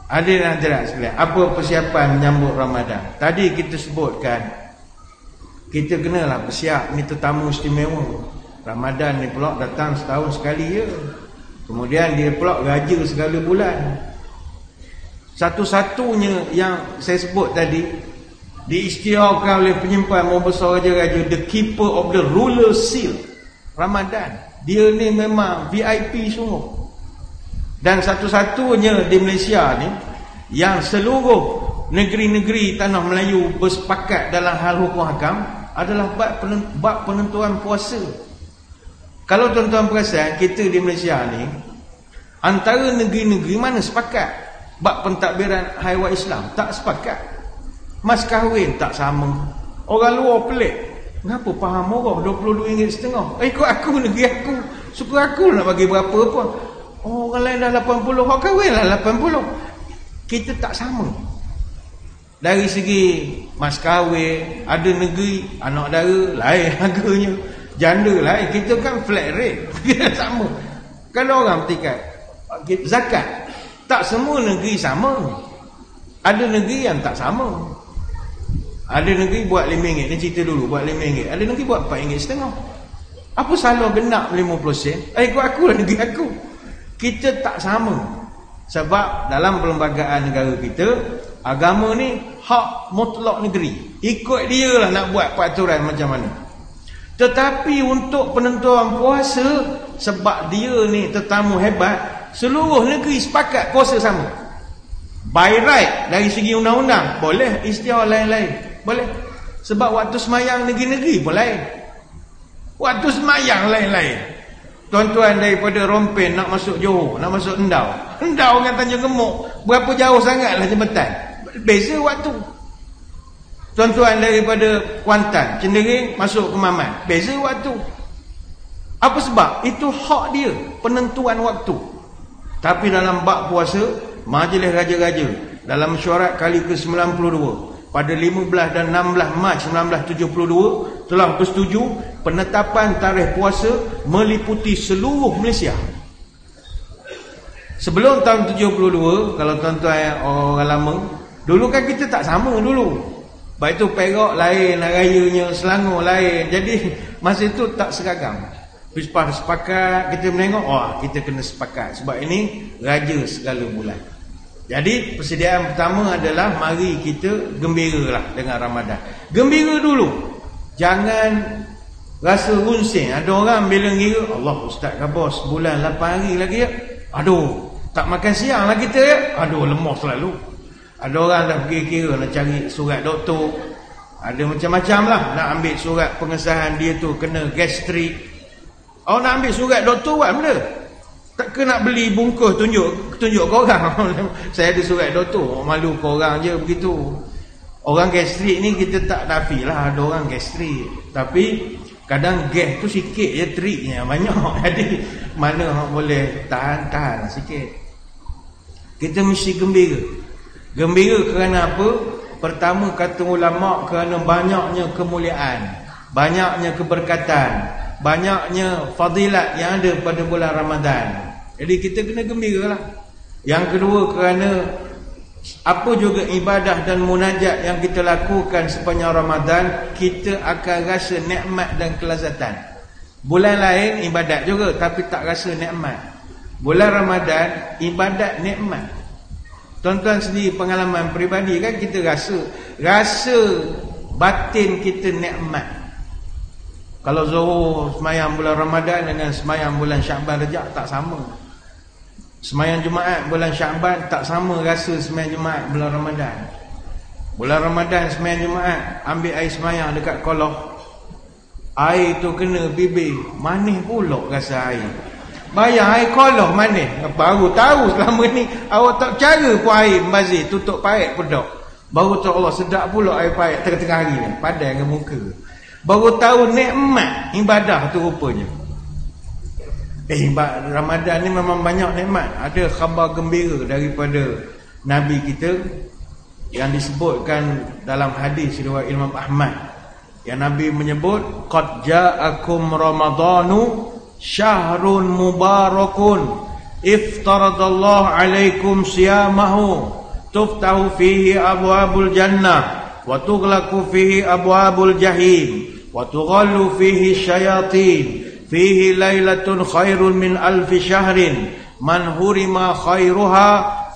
[SPEAKER 1] Hadirin hadirat sekalian, apa persiapan menyambut Ramadan? Tadi kita sebutkan, kita kenalah bersiap ni tetamu istimewa. Ramadan ni pula datang setahun sekali je. Kemudian dia pula raja segala bulan. Satu-satunya yang saya sebut tadi, diisytiharkan oleh penyimpan Mahkamah Besar Raja-Raja, the keeper of the ruler seal, Ramadan. Dia ni memang VIP sungguh. Dan satu-satunya di Malaysia ni yang seluruh negeri-negeri tanah Melayu bersepakat dalam hal hukum hakam adalah bab penentuan puasa. Kalau tuan-tuan perasan, kita di Malaysia ni antara negeri-negeri mana sepakat bab pentadbiran hari raya Islam? Tak sepakat. Mas kahwin tak sama. Orang luar pelik, kenapa faham murah RM22.5? Ikut aku, negeri aku, suka aku nak bagi berapa pun. Orang lain dah 80, orang kahwin lah 80. Kita tak sama. Dari segi mas kahwin, ada negeri anak dara lain harganya, janda lain. Kita kan flat rate. Kita sama. Kalau orang bertikai zakat, tak semua negeri sama. Ada negeri yang tak sama. Ada negeri buat RM5. Ni cerita dulu, buat RM5. Ada negeri buat RM4.5. Apa salah genap 50 sen? Ikut aku lah, negeri aku. Kita tak sama. Sebab dalam perlembagaan negara kita, agama ni hak mutlak negeri. Ikut dia lah nak buat peraturan macam mana. Tetapi untuk penentuan puasa, sebab dia ni tetamu hebat, seluruh negeri sepakat puasa sama. By right, dari segi undang-undang boleh, istiadat lain-lain boleh. Sebab waktu semayang negeri-negeri pun lain, waktu semayang lain-lain. Tuan-tuan daripada Rompen nak masuk Johor, nak masuk Endau dengan Tanjung Gemuk, berapa jauh sangatlah jembatan, beza waktu. Tuan-tuan daripada Kuantan, Cendering masuk ke Mamat, beza waktu. Apa sebab? Itu hak dia, penentuan waktu. Tapi dalam bab puasa, Majlis Raja-Raja dalam mesyuarat kali ke-92 pada 15 dan 16 Mac 1972 telah bersetuju penetapan tarikh puasa meliputi seluruh Malaysia. Sebelum tahun 72, kalau tuan-tuan orang lama, dulu kan kita tak sama dulu. Baik itu Perak lain, rayanya Selangor lain. Jadi masa itu tak seragam. Lepas sepakat, kita menengok, kita kena sepakat. Sebab ini raja segala bulan. Jadi persediaan pertama adalah mari kita gembiralah dengan Ramadan. Gembira dulu. Jangan rasa runsing. Ada orang bila ngira, Allah Ustaz khabar sebulan 8 hari lagi ya. Aduh, tak makan siang lah kita ya. Aduh, lemah selalu. Ada orang dah pergi kira nak cari surat doktor. Ada macam-macam lah. Nak ambil surat pengesahan dia tu kena gastrik. Nak ambil surat doktor buat benda. Tak kena nak beli bungkus tunjuk korang. Saya ada surat doktor. Malu korang je begitu. Orang gastrik ni kita tak nafi lah ada orang gastrik. Tapi kadang gas tu sikit je triknya banyak. Jadi mana boleh tahan sikit. Kita mesti gembira. Gembira kerana apa? Pertama kata ulama kerana banyaknya kemuliaan, banyaknya keberkatan, banyaknya fadilat yang ada pada bulan Ramadan. Jadi kita kena gembiralah. Yang kedua kerana apa juga ibadah dan munajat yang kita lakukan sepanjang Ramadan, kita akan rasa nikmat dan kelazatan. Bulan lain ibadat juga tapi tak rasa nikmat. Bulan Ramadan ibadat nikmat. Tuan-tuan sendiri pengalaman peribadi kan, kita rasa batin kita nikmat. Kalau Zuhur semayang bulan Ramadan dengan semayang bulan Syaban Rejab tak sama. Semayang Jumaat bulan Syaban tak sama rasa semayang Jumaat bulan Ramadan. Bulan Ramadan semayang Jumaat ambil air semayang dekat kolah, air tu kena bibir, manis pula rasa air. Bayar air kolah manis. Baru tahu selama ni awak tak cara pun air membazir, tutup paip pun tak. Baru tahu Allah sedap pula air paip tengah-tengah hari ni, padan dengan muka. Baru tahu nikmat ibadah tu rupanya. Ramadan ni memang banyak nikmat. Ada khabar gembira daripada Nabi kita yang disebutkan dalam hadis riwayat Imam Ahmad, yang Nabi menyebut qad ja'akum ramadanu syahrun mubarakun iftaradallahu alaikum siyamahu tuftahu fihi abwabul jannah wa tughlaqu fihi abwabul jahim wa tughallu fihi syayatin fihi lailatun khairun min alfi syahrin man hurima khairuha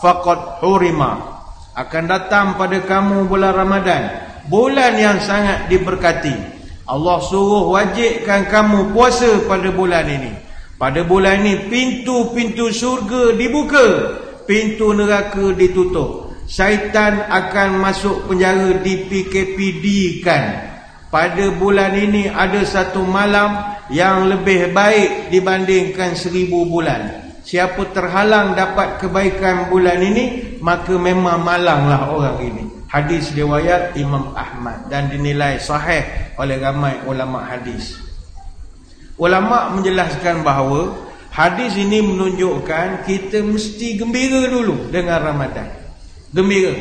[SPEAKER 1] faqad hurima. Akan datang pada kamu bulan Ramadan, bulan yang sangat diberkati. Allah suruh wajibkan kamu puasa pada bulan ini. Pada bulan ini pintu-pintu syurga dibuka, pintu neraka ditutup. Syaitan akan masuk penjara, di-PKPD-kan. Pada bulan ini ada satu malam yang lebih baik dibandingkan 1000 bulan. Siapa terhalang dapat kebaikan bulan ini, maka memang malanglah orang ini. Hadis riwayat Imam Ahmad dan dinilai sahih oleh ramai ulama hadis. Ulama menjelaskan bahawa hadis ini menunjukkan kita mesti gembira dulu dengan Ramadan. Gembira.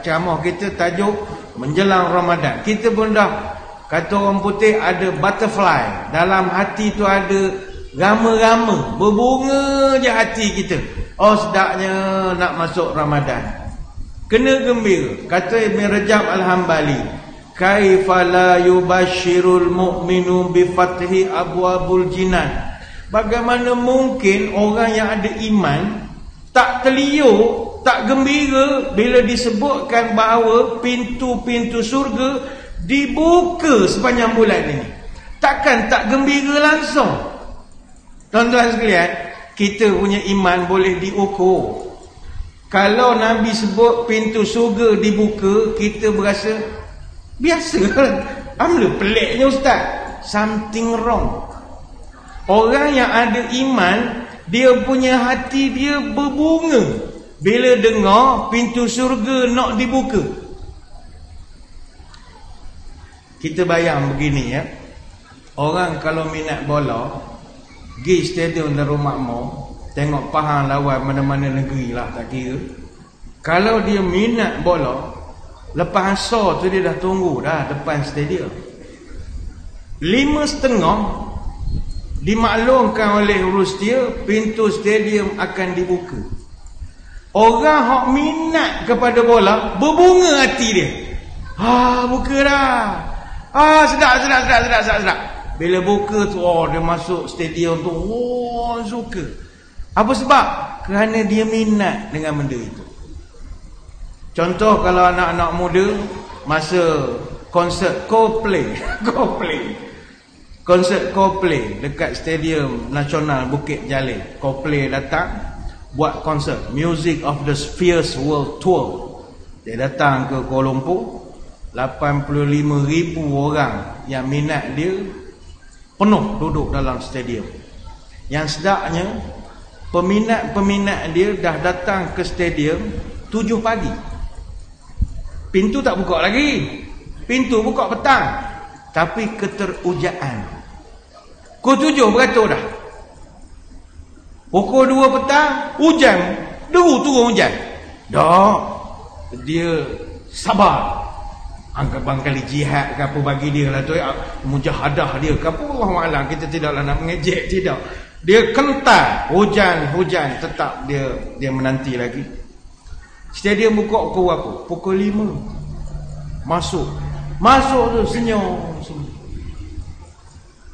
[SPEAKER 1] Ceramah kita tajuk menjelang Ramadan. Kita pun dah, kata orang putih, ada butterfly. Dalam hati tu ada rama-rama, berbunga je hati kita. Oh sedapnya nak masuk Ramadan. Kena gembira. Kata Ibn Rajab Al-Hambali, kaifa la yubashirul mu'minu bi fathi abwabul jinan. Bagaimana mungkin orang yang ada iman tak terliur, tak gembira bila disebutkan bahawa pintu-pintu surga dibuka sepanjang bulan ini. Takkan tak gembira langsung. Tuan-tuan sekalian, kita punya iman boleh diukur. Kalau Nabi sebut pintu surga dibuka, kita berasa biasa. Amla peliknya ustaz. Something wrong. Orang yang ada iman, dia punya hati dia berbunga bila dengar pintu surga nak dibuka. Kita bayang begini ya. Orang kalau minat bola, pergi stadium Darul Makmur, tengok Pahang lawan mana-mana negeri lah, tak kira. Kalau dia minat bola, lepas asar tu dia dah tunggu dah depan stadium. 5:30 dimaklumkan oleh urus dia, pintu stadium akan dibuka. Orang hak minat kepada bola, berbunga hati dia. Buka dah. Sedap. Bila buka tu, dia masuk stadium tu, suka. Apa sebab? Kerana dia minat dengan benda itu. Contoh kalau anak-anak muda masa konsert Coldplay konsert Coldplay dekat Stadium Nasional Bukit Jalil. Coldplay datang buat konsert Music of the Spheres World Tour. Dia datang ke Kuala Lumpur, 85,000 orang yang minat dia, penuh duduk dalam stadium. Yang sedapnya, peminat-peminat dia dah datang ke stadium 7 pagi. Pintu tak buka lagi, pintu buka petang. Tapi keterujaan, pukul 7 beratur dah. Pukul 2 petang, hujan, turun hujan. Dah, dia sabar. Anggap bangkali jihad ke apa bagi dia lah tu, mujahadah dia ke apa, Allahu'alam, kita tidaklah nak mengejek, tidak. Dia kental, hujan, tetap dia menanti lagi. Stadium buka pukul apa? Pukul 5. Masuk tu senyum.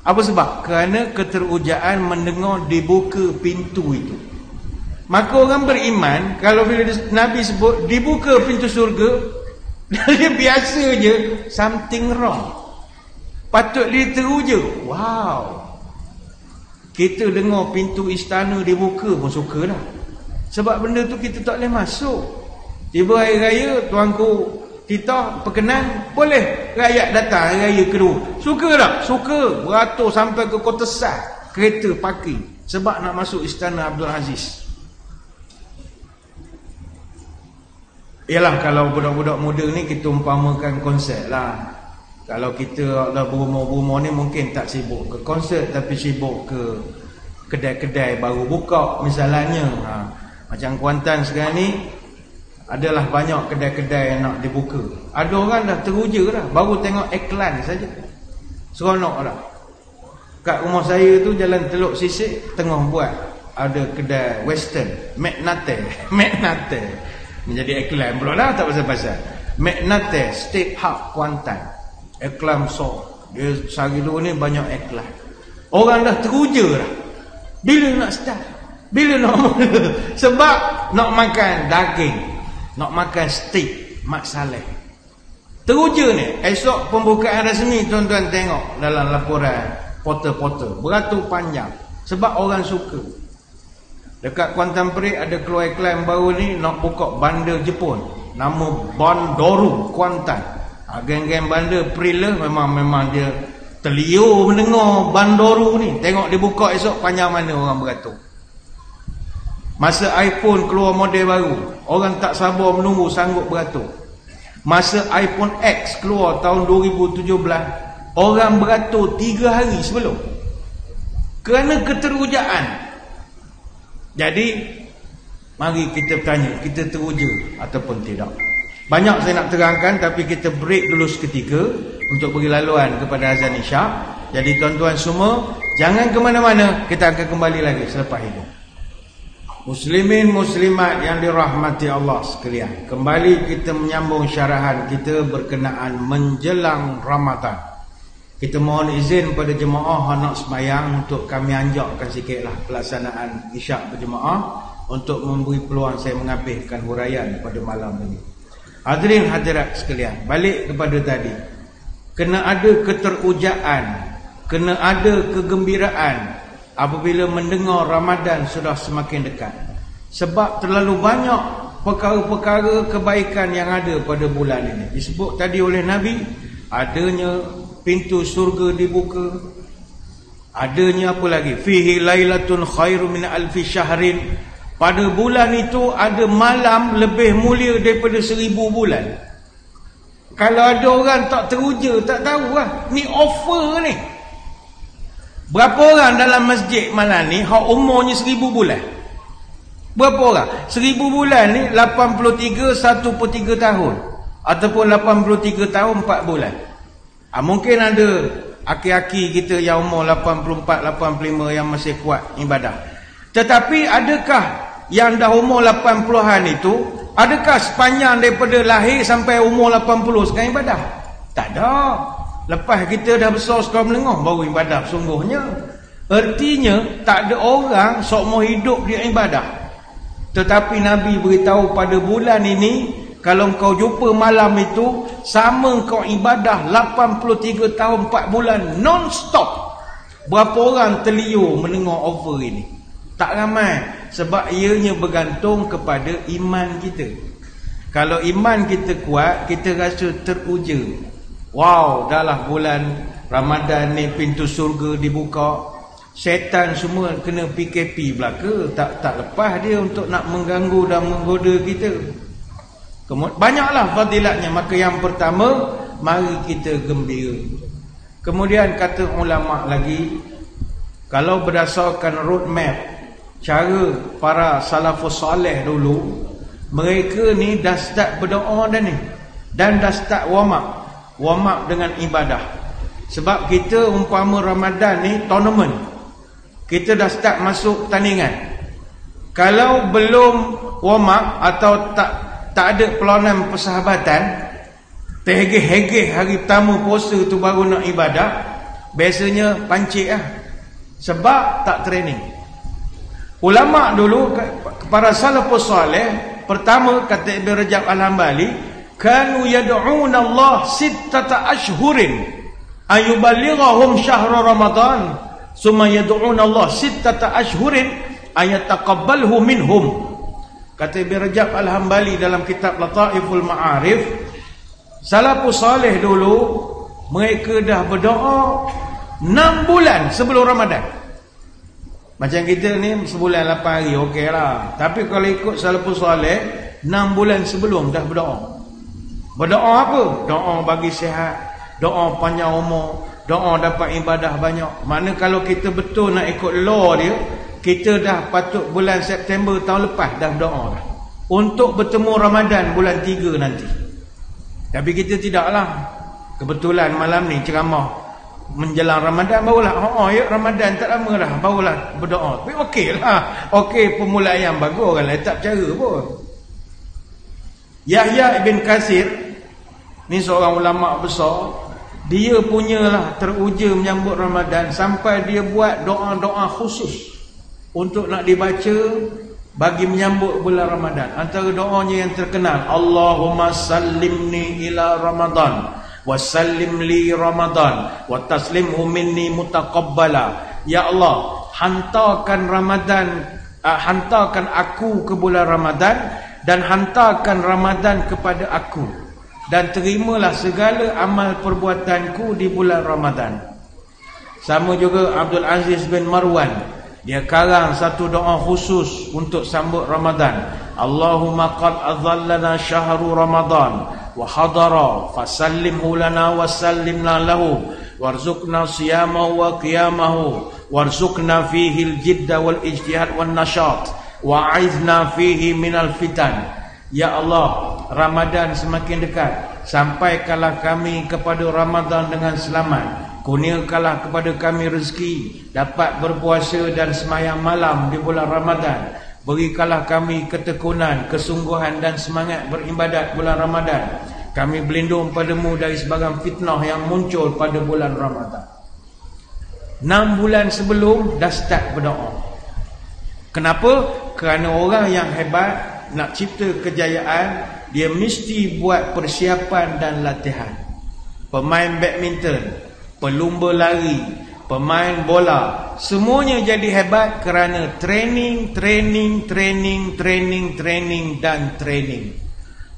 [SPEAKER 1] Apa sebab? Kerana keterujaan mendengar dibuka pintu itu. Maka orang beriman, kalau bila Nabi sebut dibuka pintu surga, dia biasa je something wrong, patut dia teruja. Wow, kita dengar pintu istana dibuka pun suka dah. Sebab benda tu kita tak boleh masuk. Tiba hari raya, tuanku kita perkenan, boleh rakyat datang hari raya kedua. Suka tak? Suka. Beratur sampai ke Kota Sah, kereta parking sebab nak masuk istana Abdul Aziz. Yalah, kalau budak-budak muda ni kita umpamakan konsert lah. Kalau kita dah berumur-umur ni mungkin tak sibuk ke konsert, tapi sibuk ke kedai-kedai baru buka misalnya. Macam Kuantan sekarang ni adalah banyak kedai-kedai yang nak dibuka. Ada orang dah teruja dah, baru tengok iklan saja seronok dah. Kat rumah saya tu Jalan Teluk Sisik tengah buat ada kedai western, Magnate menjadi iklan pula lah, tak pasal-pasal. Magnate Steakhouse Kuantan, iklan so dia sehari dua ni banyak iklan. Orang dah teruja dah, bila nak start, bila nak mula. Sebab nak makan daging, nak makan steak Mak Saleh. Teruja ni. Esok pembukaan rasmi, tuan-tuan tengok dalam laporan portal-portal beratur panjang. Sebab orang suka. Dekat Kuantan Perik ada keluar iklan baru ni, nak buka bandar Jepun, nama Bandoru Kuantan. Geng-geng bandar Perila memang dia terliur mendengar Bandoru ni. Tengok dia buka esok, panjang mana orang beratur. Masa iPhone keluar model baru, orang tak sabar menunggu, sanggup beratur. Masa iPhone X keluar tahun 2017, orang beratur 3 hari sebelum, kerana keterujaan. Jadi mari kita bertanya, kita teruja ataupun tidak. Banyak saya nak terangkan, tapi kita break dulu seketika untuk beri laluan kepada azan isyak. Jadi tuan-tuan semua jangan ke mana-mana, kita akan kembali lagi selepas ini. Muslimin muslimat yang dirahmati Allah sekalian, kembali kita menyambung syarahan kita berkenaan menjelang Ramadan. Kita mohon izin pada jemaah nak sembahyang untuk kami anjakkan sikitlah pelaksanaan isyak berjemaah untuk memberi peluang saya menghabiskan huraian pada malam ini. Hadirin hadirat sekalian, balik kepada tadi, kena ada keterujaan, kena ada kegembiraan apabila mendengar Ramadan sudah semakin dekat. Sebab terlalu banyak perkara-perkara kebaikan yang ada pada bulan ini. Disebut tadi oleh Nabi, adanya pintu surga dibuka, adanya apa lagi, fihi lailatun khairu min alfi syahrin, pada bulan itu ada malam lebih mulia daripada 1000 bulan. Kalau ada orang tak teruja, tak tahu lah ni offer ni. Berapa orang dalam masjid malam ni hak umurnya 1000 bulan? Berapa orang? 1000 bulan ni 83 1/3 tahun, ataupun 83 tahun 4 bulan. Mungkin ada aki-aki kita yang umur 84, 85 yang masih kuat ibadah. Tetapi adakah yang dah umur 80-an itu, adakah sepanjang daripada lahir sampai umur 80 sekarang ibadah? Tak ada. Lepas kita dah besar sekolah menengah baru ibadah sungguhnya. Artinya tak ada orang seumur hidup dia ibadah. Tetapi Nabi beritahu pada bulan ini, kalau kau jumpa malam itu, sama kau ibadah 83 tahun 4 bulan non-stop. Berapa orang terliur mendengar offer ini? Tak ramai. Sebab ianya bergantung kepada iman kita. Kalau iman kita kuat, kita rasa teruja. Wow, dahlah bulan Ramadan ni pintu surga dibuka. Syaitan semua kena PKP belaka. Tak lepas dia untuk nak mengganggu dan menggoda kita. Banyaklah fadilatnya. Maka yang pertama, mari kita gembira. Kemudian kata ulama lagi, kalau berdasarkan roadmap cara para salafus soleh dulu, mereka ni dah start berdoa dah ni, dan dah start warm up dengan ibadah. Sebab kita umpama Ramadan ni tournament, kita dah start masuk tandingan. Kalau belum warm up atau tak ada peluang persahabatan, terhegeh-hegeh hari pertama puasa tu baru nak ibadah, biasanya pancik lah. Sebab tak training. Ulama' dulu, para salafus salih, pertama kata Ibn Rajab Al-Hambali, kanu yad'una Allah sittata ashhurin ayubalighahum syahra Ramadan, summa yad'una Allah sittata ashhurin ayataqabbalhu minhum. Kata Ibn Rajab Al-Hambali dalam kitab Lataiful Ma'arif, salafus salih dulu mereka dah berdoa 6 bulan sebelum Ramadan. Macam kita ni sebulan 8 hari okey lah. Tapi kalau ikut salafus salih, 6 bulan sebelum dah berdoa. Berdoa apa? Doa bagi sihat, doa panjang umur, doa dapat ibadah banyak. Mana kalau kita betul nak ikut law dia, kita dah patut bulan September tahun lepas dah berdoa dah, untuk bertemu Ramadan bulan 3 nanti. Tapi kita tidaklah. Kebetulan malam ni ceramah menjelang Ramadan, barulah ya Ramadan tak lama dah, barulah berdoa. Tapi okey lah, okey, permulaan yang bagus kan, tak cara pun. Yahya ibn Katsir ni seorang ulama besar, dia punyalah teruja menyambut Ramadan sampai dia buat doa-doa khusus untuk nak dibaca bagi menyambut bulan Ramadan. Antara doanya yang terkenal, Allahumma sallimni ila Ramadan wasallim li Ramadan wa taslimhu minni mutaqabbala. Ya Allah, hantarkan Ramadan, hantarkan aku ke bulan Ramadan, dan hantarkan Ramadan kepada aku, dan terimalah segala amal perbuatanku di bulan Ramadan. Sama juga Abdul Aziz bin Marwan, dia karang satu doa khusus untuk sambut Ramadan. Allahumma qad adhallana syahru Ramadan wa hadara fasallimhu lana wa sallimna lahu warzuqna siyamahu wa qiyamahu warzuqna fihi al-jidda wal ijtihad wan nashat wa aizna fihi minal fitan. Ya Allah, Ramadan semakin dekat, sampaikanlah kami kepada Ramadan dengan selamat. Kurniakanlah kepada kami rezeki dapat berpuasa dan sembahyang malam di bulan Ramadan. Berikanlah kami ketekunan, kesungguhan dan semangat beribadat bulan Ramadan. Kami berlindung padamu dari sebarang fitnah yang muncul pada bulan Ramadan. 6 bulan sebelum dah start berdoa. Kenapa? Kerana orang yang hebat nak cipta kejayaan, dia mesti buat persiapan dan latihan. Pemain badminton, pelumba lari, pemain bola, semuanya jadi hebat kerana training dan training.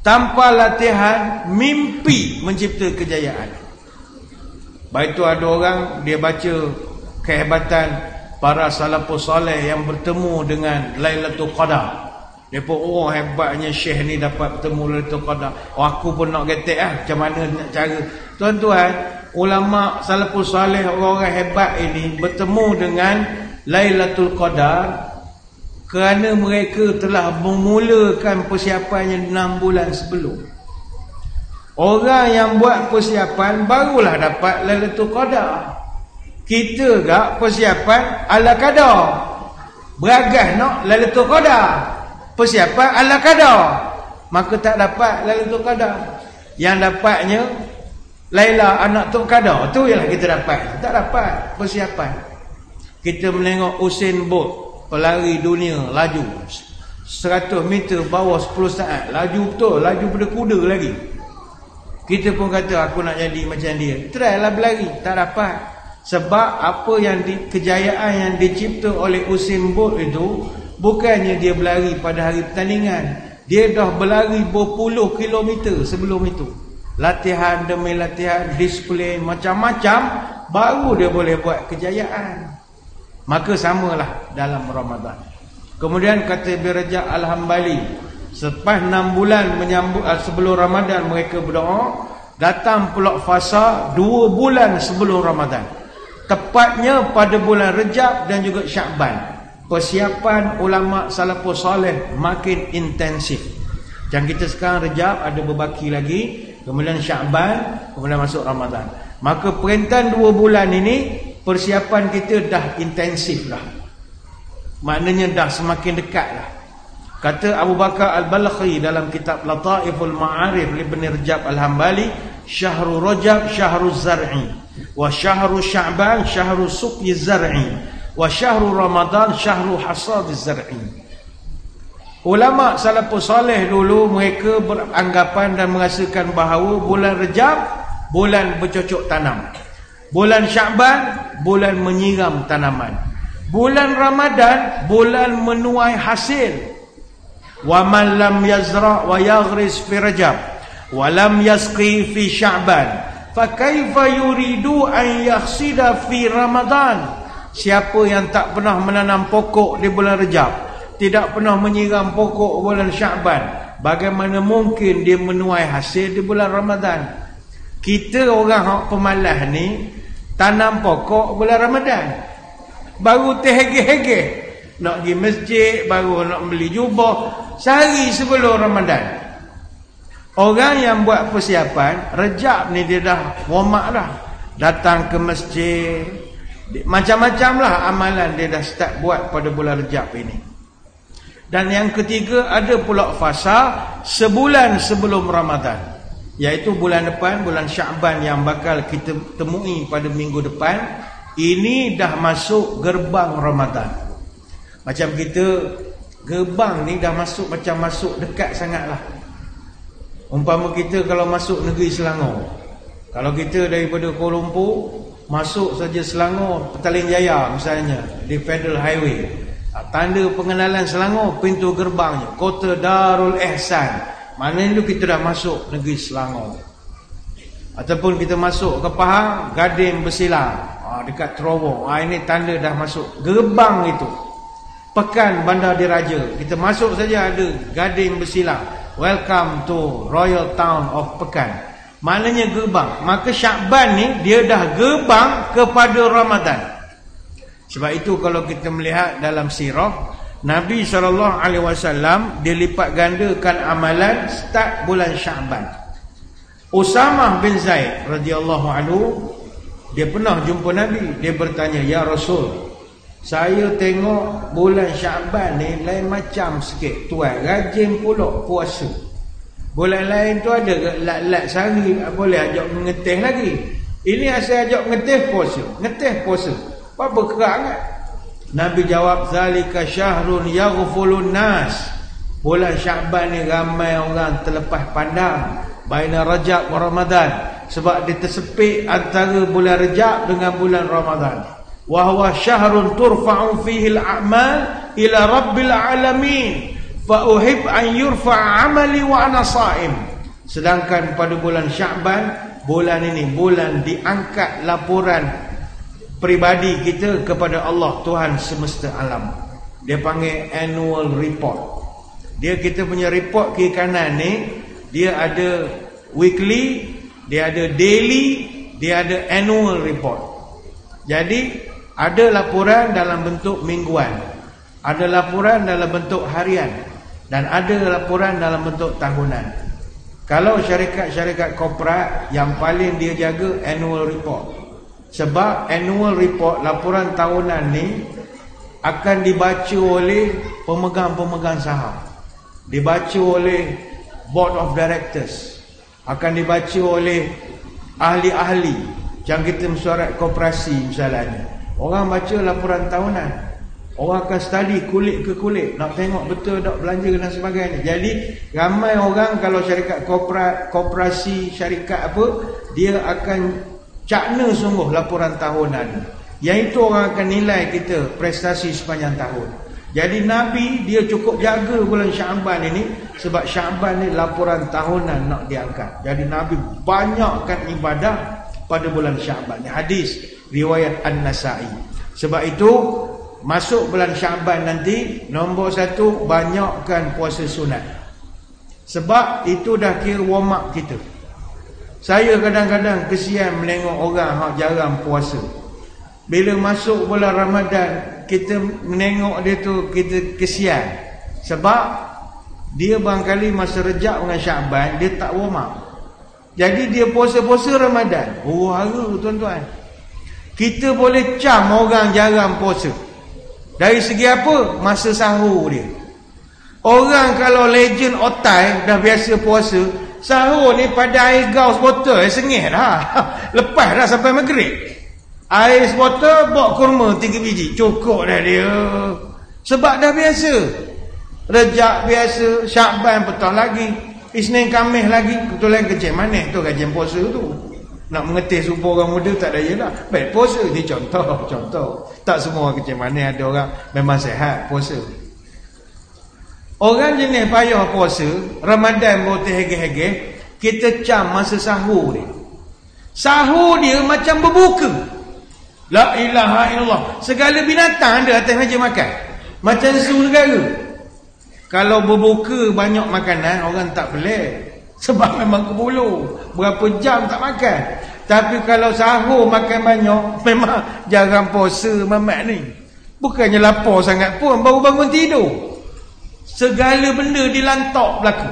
[SPEAKER 1] Tanpa latihan, mimpi mencipta kejayaan. Baik itu ada orang, dia baca kehebatan para salafus saleh yang bertemu dengan Lailatul Qadar. Dia pun, oh hebatnya Syekh ni dapat bertemu Lailatul Qadar. Oh, aku pun nak getek macam mana nak cara. Tuan-tuan, ulama salafus saleh, orang-orang hebat ini bertemu dengan Lailatul Qadar kerana mereka telah memulakan persiapannya 6 bulan sebelum. Orang yang buat persiapan barulah dapat Lailatul Qadar. Kita gak persiapan ala kadar, beragas nak Lailatul Qadar, persiapan ala kadar, maka tak dapat Lailatul Qadar. Yang dapatnya Laila anak Tok Qadar, tu ialah kita dapat. Tak dapat persiapan. Kita menengok Usain Bolt, pelari dunia laju 100 meter bawah 10 saat, laju betul, laju pada kuda lagi. Kita pun kata aku nak jadi macam dia, try lah berlari, tak dapat. Sebab apa yang kejayaan yang dicipta oleh Usain Bolt itu bukannya dia berlari pada hari pertandingan, Dia dah berlari berpuluh kilometer sebelum itu. Latihan demi latihan, disiplin macam-macam, baru dia boleh buat kejayaan. Maka samalah dalam Ramadan. Kemudian kata Ibn Rajab Al-Hambali, selepas 6 bulan menyambut sebelum Ramadan mereka berdoa, datang pula fasa 2 bulan sebelum Ramadan. Tepatnya pada bulan Rejab dan juga Syakban. Persiapan ulama salafus soleh makin intensif. Macam kita sekarang Rejab ada berbaki lagi, kemudian Syakban, kemudian masuk Ramadan. Maka perintahan 2 bulan ini persiapan kita dah intensif dah. Maknanya dah semakin dekat lah. Kata Abu Bakar Al-Balakhi dalam kitab Lataiful Ma'arif Ibn Rajab Al-Hambali, Syahrul Rajab Syahrul Zar'i, wa Syahrul Sya'ban Syahrul Suqyi Zar'i, wa Syahrul Ramadan Syahrul Hasad Zar'i. Ulama salafus saleh dulu mereka beranggapan dan merasakan bahawa bulan Rejab bulan bercocok tanam, bulan Sya'ban bulan menyiram tanaman, bulan Ramadan bulan menuai hasil. Wa man lam yazra' wa yaghris fi Rajab wa lam yasqi fi Sya'ban fa kaifa yuridu an yakhsida fi Ramadan. Siapa yang tak pernah menanam pokok di bulan Rejab, tidak pernah menyiram pokok bulan Sya'ban, bagaimana mungkin dia menuai hasil di bulan Ramadan? Kita orang pemalas ni tanam pokok bulan Ramadan, baru terhege-hege nak pergi masjid, baru nak beli jubah sehari sebelum Ramadan. Orang yang buat persiapan Rejab ni dia dah warm up dah, datang ke masjid, macam-macam lah amalan dia dah start buat pada bulan Rejab ini. Dan yang ketiga, ada pula fasa sebulan sebelum Ramadan, iaitu bulan depan, bulan Sya'ban yang bakal kita temui pada minggu depan. Ini dah masuk gerbang Ramadan. Macam kita, gerbang ni dah masuk, macam masuk dekat sangat lah. Umpama kita kalau masuk negeri Selangor, kalau kita daripada Kuala Lumpur masuk saja Selangor, Petaling Jaya misalnya, di Federal Highway, tanda pengenalan Selangor, pintu gerbangnya Kota Darul Ihsan, maknanya kita dah masuk negeri Selangor. Ataupun kita masuk ke Pahang, Gading Bersilang, dekat Trowong, ini tanda dah masuk gerbang itu. Pekan Bandar Diraja, kita masuk saja ada Gading Bersilang, welcome to Royal Town of Pekan, maknanya gerbang. Maka Syakban ni dia dah gerbang kepada Ramadan. Sebab itu kalau kita melihat dalam sirah Nabi SAW, dia lipat gandakan amalan start bulan Syakban. Usamah bin Zaid radhiyallahu anhu, dia pernah jumpa Nabi, dia bertanya, ya Rasul, saya tengok bulan Syakban ni lain macam sikit tuan, rajin pula puasa. Bulan lain tu ada lat-lat sehari, boleh ajak mengetih lagi. Ini asal ajak mengetih puasa, ngetih puasa, apa kerak kan? Nabi jawab, zalika syahrun yaghfulun nas. Bulan Syakban ni ramai orang terlepas pandang baina Rajab wa Ramadan, sebab dia tersepit antara bulan Rajab dengan bulan Ramadan. Wa huwa syahrun turfa'u fihi al-a'mal ila rabbil alamin, fa uhib an yurfa' amali wa ana sha'im. Sedangkan pada bulan Syakban, bulan ini bulan diangkat laporan peribadi kita kepada Allah Tuhan semesta alam. Dia panggil annual report. Dia kita punya report kiri kanan ni, dia ada weekly, dia ada daily, dia ada annual report. Jadi ada laporan dalam bentuk mingguan, ada laporan dalam bentuk harian, dan ada laporan dalam bentuk tahunan. Kalau syarikat-syarikat korporat, yang paling dia jaga annual report. Sebab annual report, laporan tahunan ni akan dibaca oleh pemegang-pemegang saham, dibaca oleh board of directors, akan dibaca oleh ahli-ahli. Macam kita mesyuarat koperasi misalnya, orang baca laporan tahunan, orang akan study kulit ke kulit, nak tengok betul tak belanja dan sebagainya. Jadi ramai orang kalau syarikat korporat, koperasi, syarikat apa, dia akan cakna sungguh laporan tahunan. Yang itu orang akan nilai kita prestasi sepanjang tahun. Jadi Nabi dia cukup jaga bulan Syaban ini, sebab Syaban ni laporan tahunan nak diangkat. Jadi Nabi banyakkan ibadah pada bulan Syaban. Hadis riwayat An-Nasa'i. Sebab itu masuk bulan Syaban nanti, nombor 1, banyakkan puasa sunat. Sebab itu dah kira warm up kita. Saya kadang-kadang kesian menengok orang yang jarang puasa. Bila masuk bulan Ramadan, kita menengok dia tu, kita kesian. Sebab dia barangkali masa Rejab dengan Syaban, dia tak warm up. Jadi dia puasa-puasa Ramadan. Oh, hara tuan-tuan. Kita boleh cam orang jarang puasa. Dari segi apa? Masa sahur dia. Orang kalau legend otai dah biasa puasa, sahur ni pada air gaus botol sengih dah. Lepas dah sampai maghrib. Air sebotol, bawa kurma 3 biji, cukup dah dia. Sebab dah biasa. Rejab biasa, Syaban petang lagi, Isnin Khamis lagi, kebetulan kecil manis tu kajian puasa tu. Nak mengetih supaya orang muda tak daya dah. Baik puasa ni contoh. Tak semua kecil manis, ada orang memang sehat puasa. Orang jenis payah puasa, Ramadan baru terhege-hege, kita cam masa sahur dia. Sahur dia macam berbuka. La ilaha illallah. Segala binatang ada atas meja makan. Macam su negara. Kalau berbuka banyak makanan, orang tak pelik. Sebab memang kebulu. Berapa jam tak makan. Tapi kalau sahur makan banyak, memang jarang puasa mamat ni. Bukannya lapar sangat pun, baru bangun tidur. Segala benda dilantak berlaku.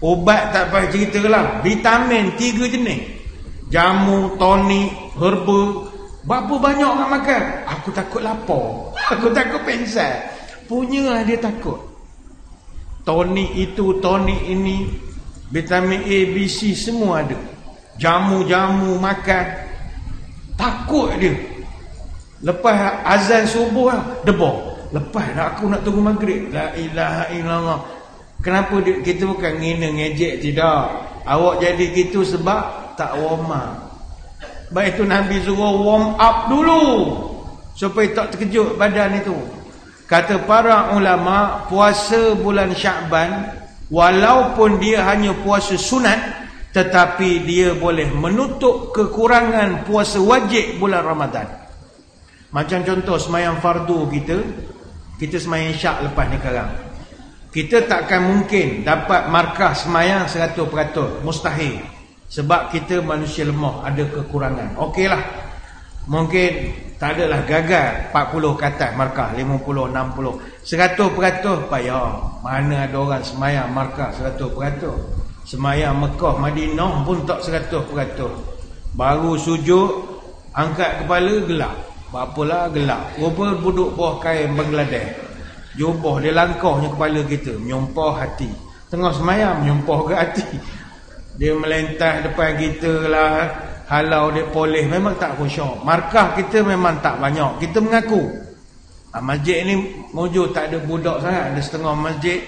[SPEAKER 1] Ubat tak payah cerita lah. Vitamin 3 jenis. Jamu, tonik, herba. Berapa banyak nak makan? Aku takut lapar. Aku takut pengsan. Punyalah dia takut. Tonik itu, tonik ini, vitamin A, B, C semua ada. Jamu-jamu makan. Takut dia. Lepas azan subuh debor. Lepas dah aku nak tunggu maghrib. La ilaha illallah. Kenapa kita bukan ngina ngejek? Tidak. Awak jadi gitu sebab tak warm up. Baik itu Nabi suruh warm up dulu supaya tak terkejut badan itu. Kata para ulama, puasa bulan Syaban walaupun dia hanya puasa sunat, tetapi dia boleh menutup kekurangan puasa wajib bulan Ramadan. Macam contoh semayang fardu kita semayang syak lepas ni sekarang. Kita takkan mungkin dapat markah semayang 100%, mustahil. Sebab kita manusia lemah, ada kekurangan. Okeylah. Mungkin tak adalah gagal 40 ke atas markah, 50, 60. 100% payah. Mana ada orang semayang markah 100%. Semayang Mekah, Madinah pun tak 100%. Baru sujud, angkat kepala, gelap. Apalah gelap. Rupa duduk bawah kain Bangladesh. Jubah dia langkahnya kepala kita, menyumpah hati. Tengah semayang, menyumpah ke hati. Dia melentas depan kita lah, halau dia polis, memang tak khusyuk. Markah kita memang tak banyak. Kita mengaku masjid ni mujur tak ada budak sangat. Ada setengah masjid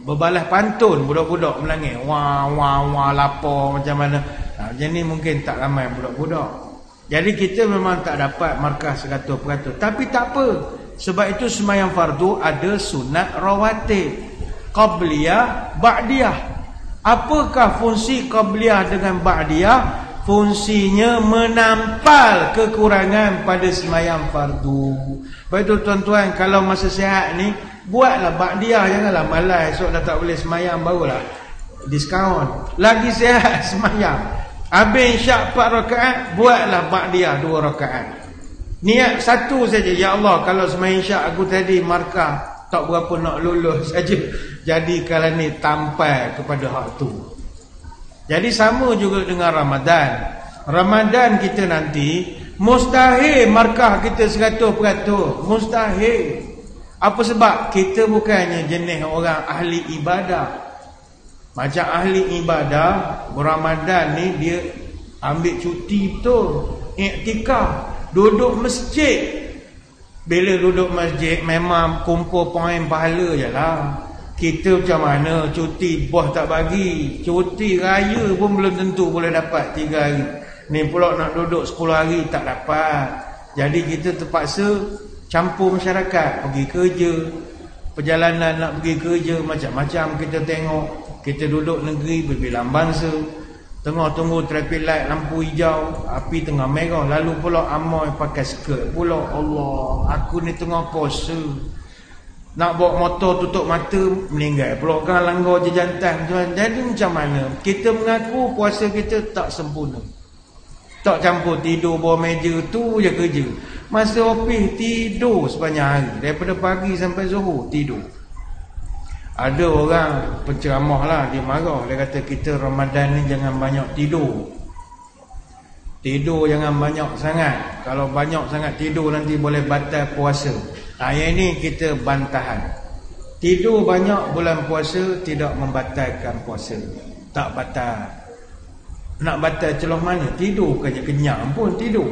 [SPEAKER 1] berbalas pantun, budak-budak melangit, wah lapar macam mana. Macam ni mungkin tak ramai budak-budak. Jadi kita memang tak dapat markah 100%. Tapi tak apa. Sebab itu sembahyang fardu ada sunat rawatib, qabliyah, ba'diyah. Apakah fungsi qabliyah dengan ba'diyah? Fungsinya menampal kekurangan pada sembahyang fardu. Baik tu tuan-tuan, kalau masa sihat ni buatlah ba'diyah, janganlah malas esok dah tak boleh sembahyang barulah diskaun. Lagi sihat sembahyang. Habis isyak 4 rakaat, buatlah ba'diyah 2 rakaat. Niat satu saja, ya Allah, kalau sembahyang isyak aku tadi markah tak berapa nak lulus saja. Jadi kalau ni tampal kepada hak tu. Jadi sama juga dengan Ramadan. Ramadan kita nanti mustahil markah kita 100%. Mustahil. Apa sebab? Kita bukannya jenis orang ahli ibadah. Macam ahli ibadah Ramadan ni dia ambil cuti betul, iktikaf, duduk masjid. Bila duduk masjid memang kumpul poin pahala je lah. Kita macam mana cuti bos tak bagi. Cuti raya pun belum tentu boleh dapat 3 hari. Ni pula nak duduk 10 hari tak dapat. Jadi kita terpaksa campur masyarakat, pergi kerja, perjalanan nak pergi kerja, macam-macam kita tengok. Kita duduk negeri berbilang bangsa, tengah tunggu traffic light, lampu hijau, api tengah merah, lalu pula amoy pakai skirt pula. Allah, aku ni tengah puasa, nak bawa motor tutup mata, meninggal pula kan, langgar je jantan. Jadi macam mana? Kita mengaku puasa kita tak sempurna, tak campur tidur bawah meja, tu je kerja. Masa office tidur sepanjang hari, daripada pagi sampai zuhur tidur. Ada orang penceramah lah, dia marah, dia kata kita Ramadan ni jangan banyak tidur. Tidur jangan banyak sangat. Kalau banyak sangat tidur nanti boleh batal puasa. Yang ini kita bantahan. Tidur banyak bulan puasa tidak membatalkan puasa. Tak batal. Nak batal celah mana? Tidur kenyang pun tidur.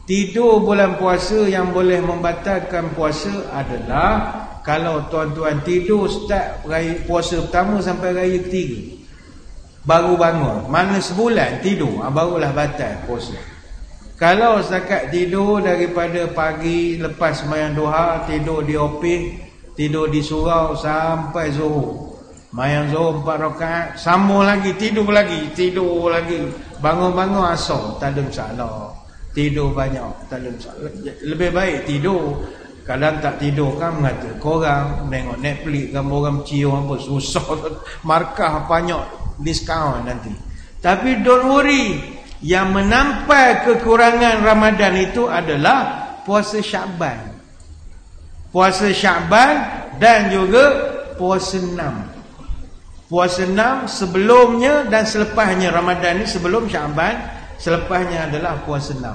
[SPEAKER 1] Tidur bulan puasa yang boleh membatalkan puasa adalah kalau tuan-tuan tidur start raya puasa pertama sampai raya ketiga, baru bangun, mana sebulan tidur, barulah batal puasa. Kalau setakat tidur daripada pagi lepas sembahyang duha, tidur di ofis, tidur di surau sampai zuhur, sembahyang zuhur 4 rakaat, sambung lagi, tidur lagi, bangun-bangun asar, tak ada masalah. Tidur banyak, tak ada masalah. Lebih baik tidur. Kadang tak tidur kan mengata korang tengok Netflix, gambar orang cium apa, susah, markah banyak diskaun nanti. Tapi don't worry, yang menampai kekurangan Ramadan itu adalah puasa Syaban. Puasa Syaban dan juga puasa 6. Puasa 6 sebelumnya dan selepasnya Ramadan ni, sebelum Syaban, selepasnya adalah puasa 6.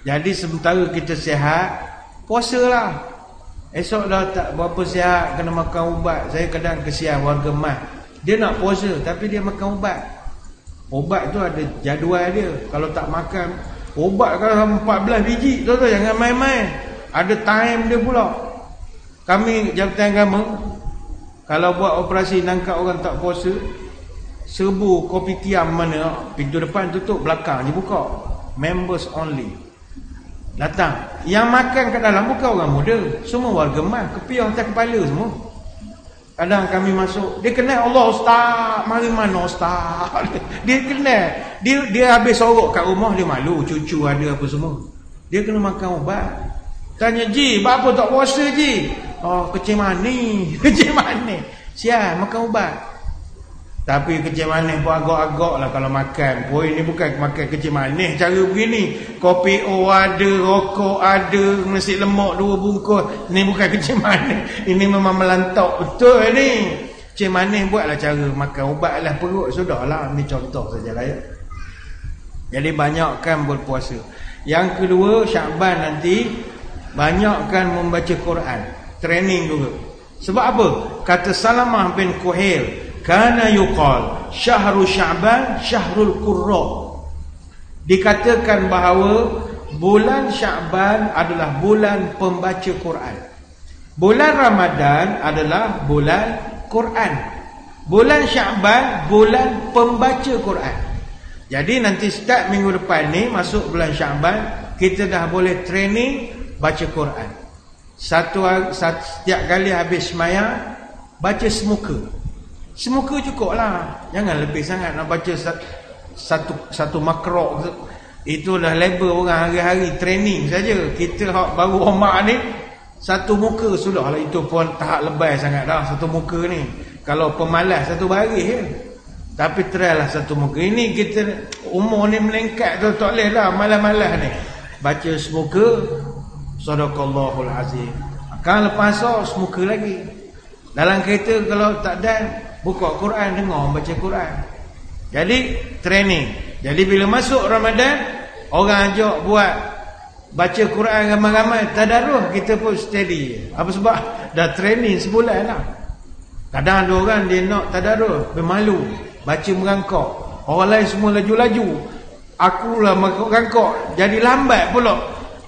[SPEAKER 1] Jadi sementara kita sihat, puasalah. Esok dah tak berapa sihat, kena makan ubat. Saya kadang kesian warga mas, dia nak puasa tapi dia makan ubat. Ubat tu ada jadual dia. Kalau tak makan ubat kan 14 biji, tu jangan main-main. Ada time dia pula. Kami Jabatan Agama kalau buat operasi nangkap orang tak puasa, serbu kopi tiam mana, pintu depan tutup, belakang je buka, members only. Datang, yang makan kat dalam bukan orang muda, semua warga mas, kepiah atas kepala semua. Kadang kami masuk, dia kenal Allah ustaz, mari mana ustaz. Dia kenal, dia habis sorok kat rumah, dia malu, cucu ada apa semua. Dia kena makan ubat. Tanya, Ji, apa tak puasa Ji? Oh, kecil manis. Kecil manis, siap makan ubat. Tapi kecil manis pun agak-agak lah kalau makan. Boy, ini bukan makan kecil manis cara begini. Kopi O ada, rokok ada, nasi lemak 2 bungkus. Ini bukan kecil manis. Ini memang melantak betul ni. Kecil manis buatlah cara makan ubat lah perut. Sudahlah, ini contoh sajalah ya. Jadi banyakkan berpuasa. Yang kedua, Syaban nanti banyakkan membaca Quran. Training juga. Sebab apa? Kata Salamah bin Kuhail, kana yuqal syahrul Sya'ban syahrul qurra. Dikatakan bahawa bulan Sya'ban adalah bulan pembaca Quran. Bulan Ramadan adalah bulan Quran. Bulan Sya'ban bulan pembaca Quran. Jadi nanti start minggu depan ni, masuk bulan Sya'ban, kita dah boleh training baca Quran. Setiap kali habis sembahyang baca semuka. Semuka cukup lah, jangan lebih sangat nak baca satu makrok. Itu dah label orang hari-hari training saja. Kita baru omak ni satu muka sudah lah. Itu pun tahap lebay sangat dah satu muka ni. Kalau pemalas satu baris je. Tapi try lah satu muka. Ini kita umur ni melengkat tu, tak boleh lah malas-malas ni. Baca semuka, Sadaqallahul Azim. Kan lepas tu semuka lagi. Dalam kereta kalau tak dan, buka Quran, dengar baca Quran. Jadi training. Jadi bila masuk Ramadan, orang ajak buat baca Quran ramai-ramai, tadarus, kita pun steady. Apa sebab? Dah training sebulan lah. Kadang ada orang dia nak tadarus, bermalu, baca merangkak. Orang lain semua laju-laju, akulah merangkak, jadi lambat pula.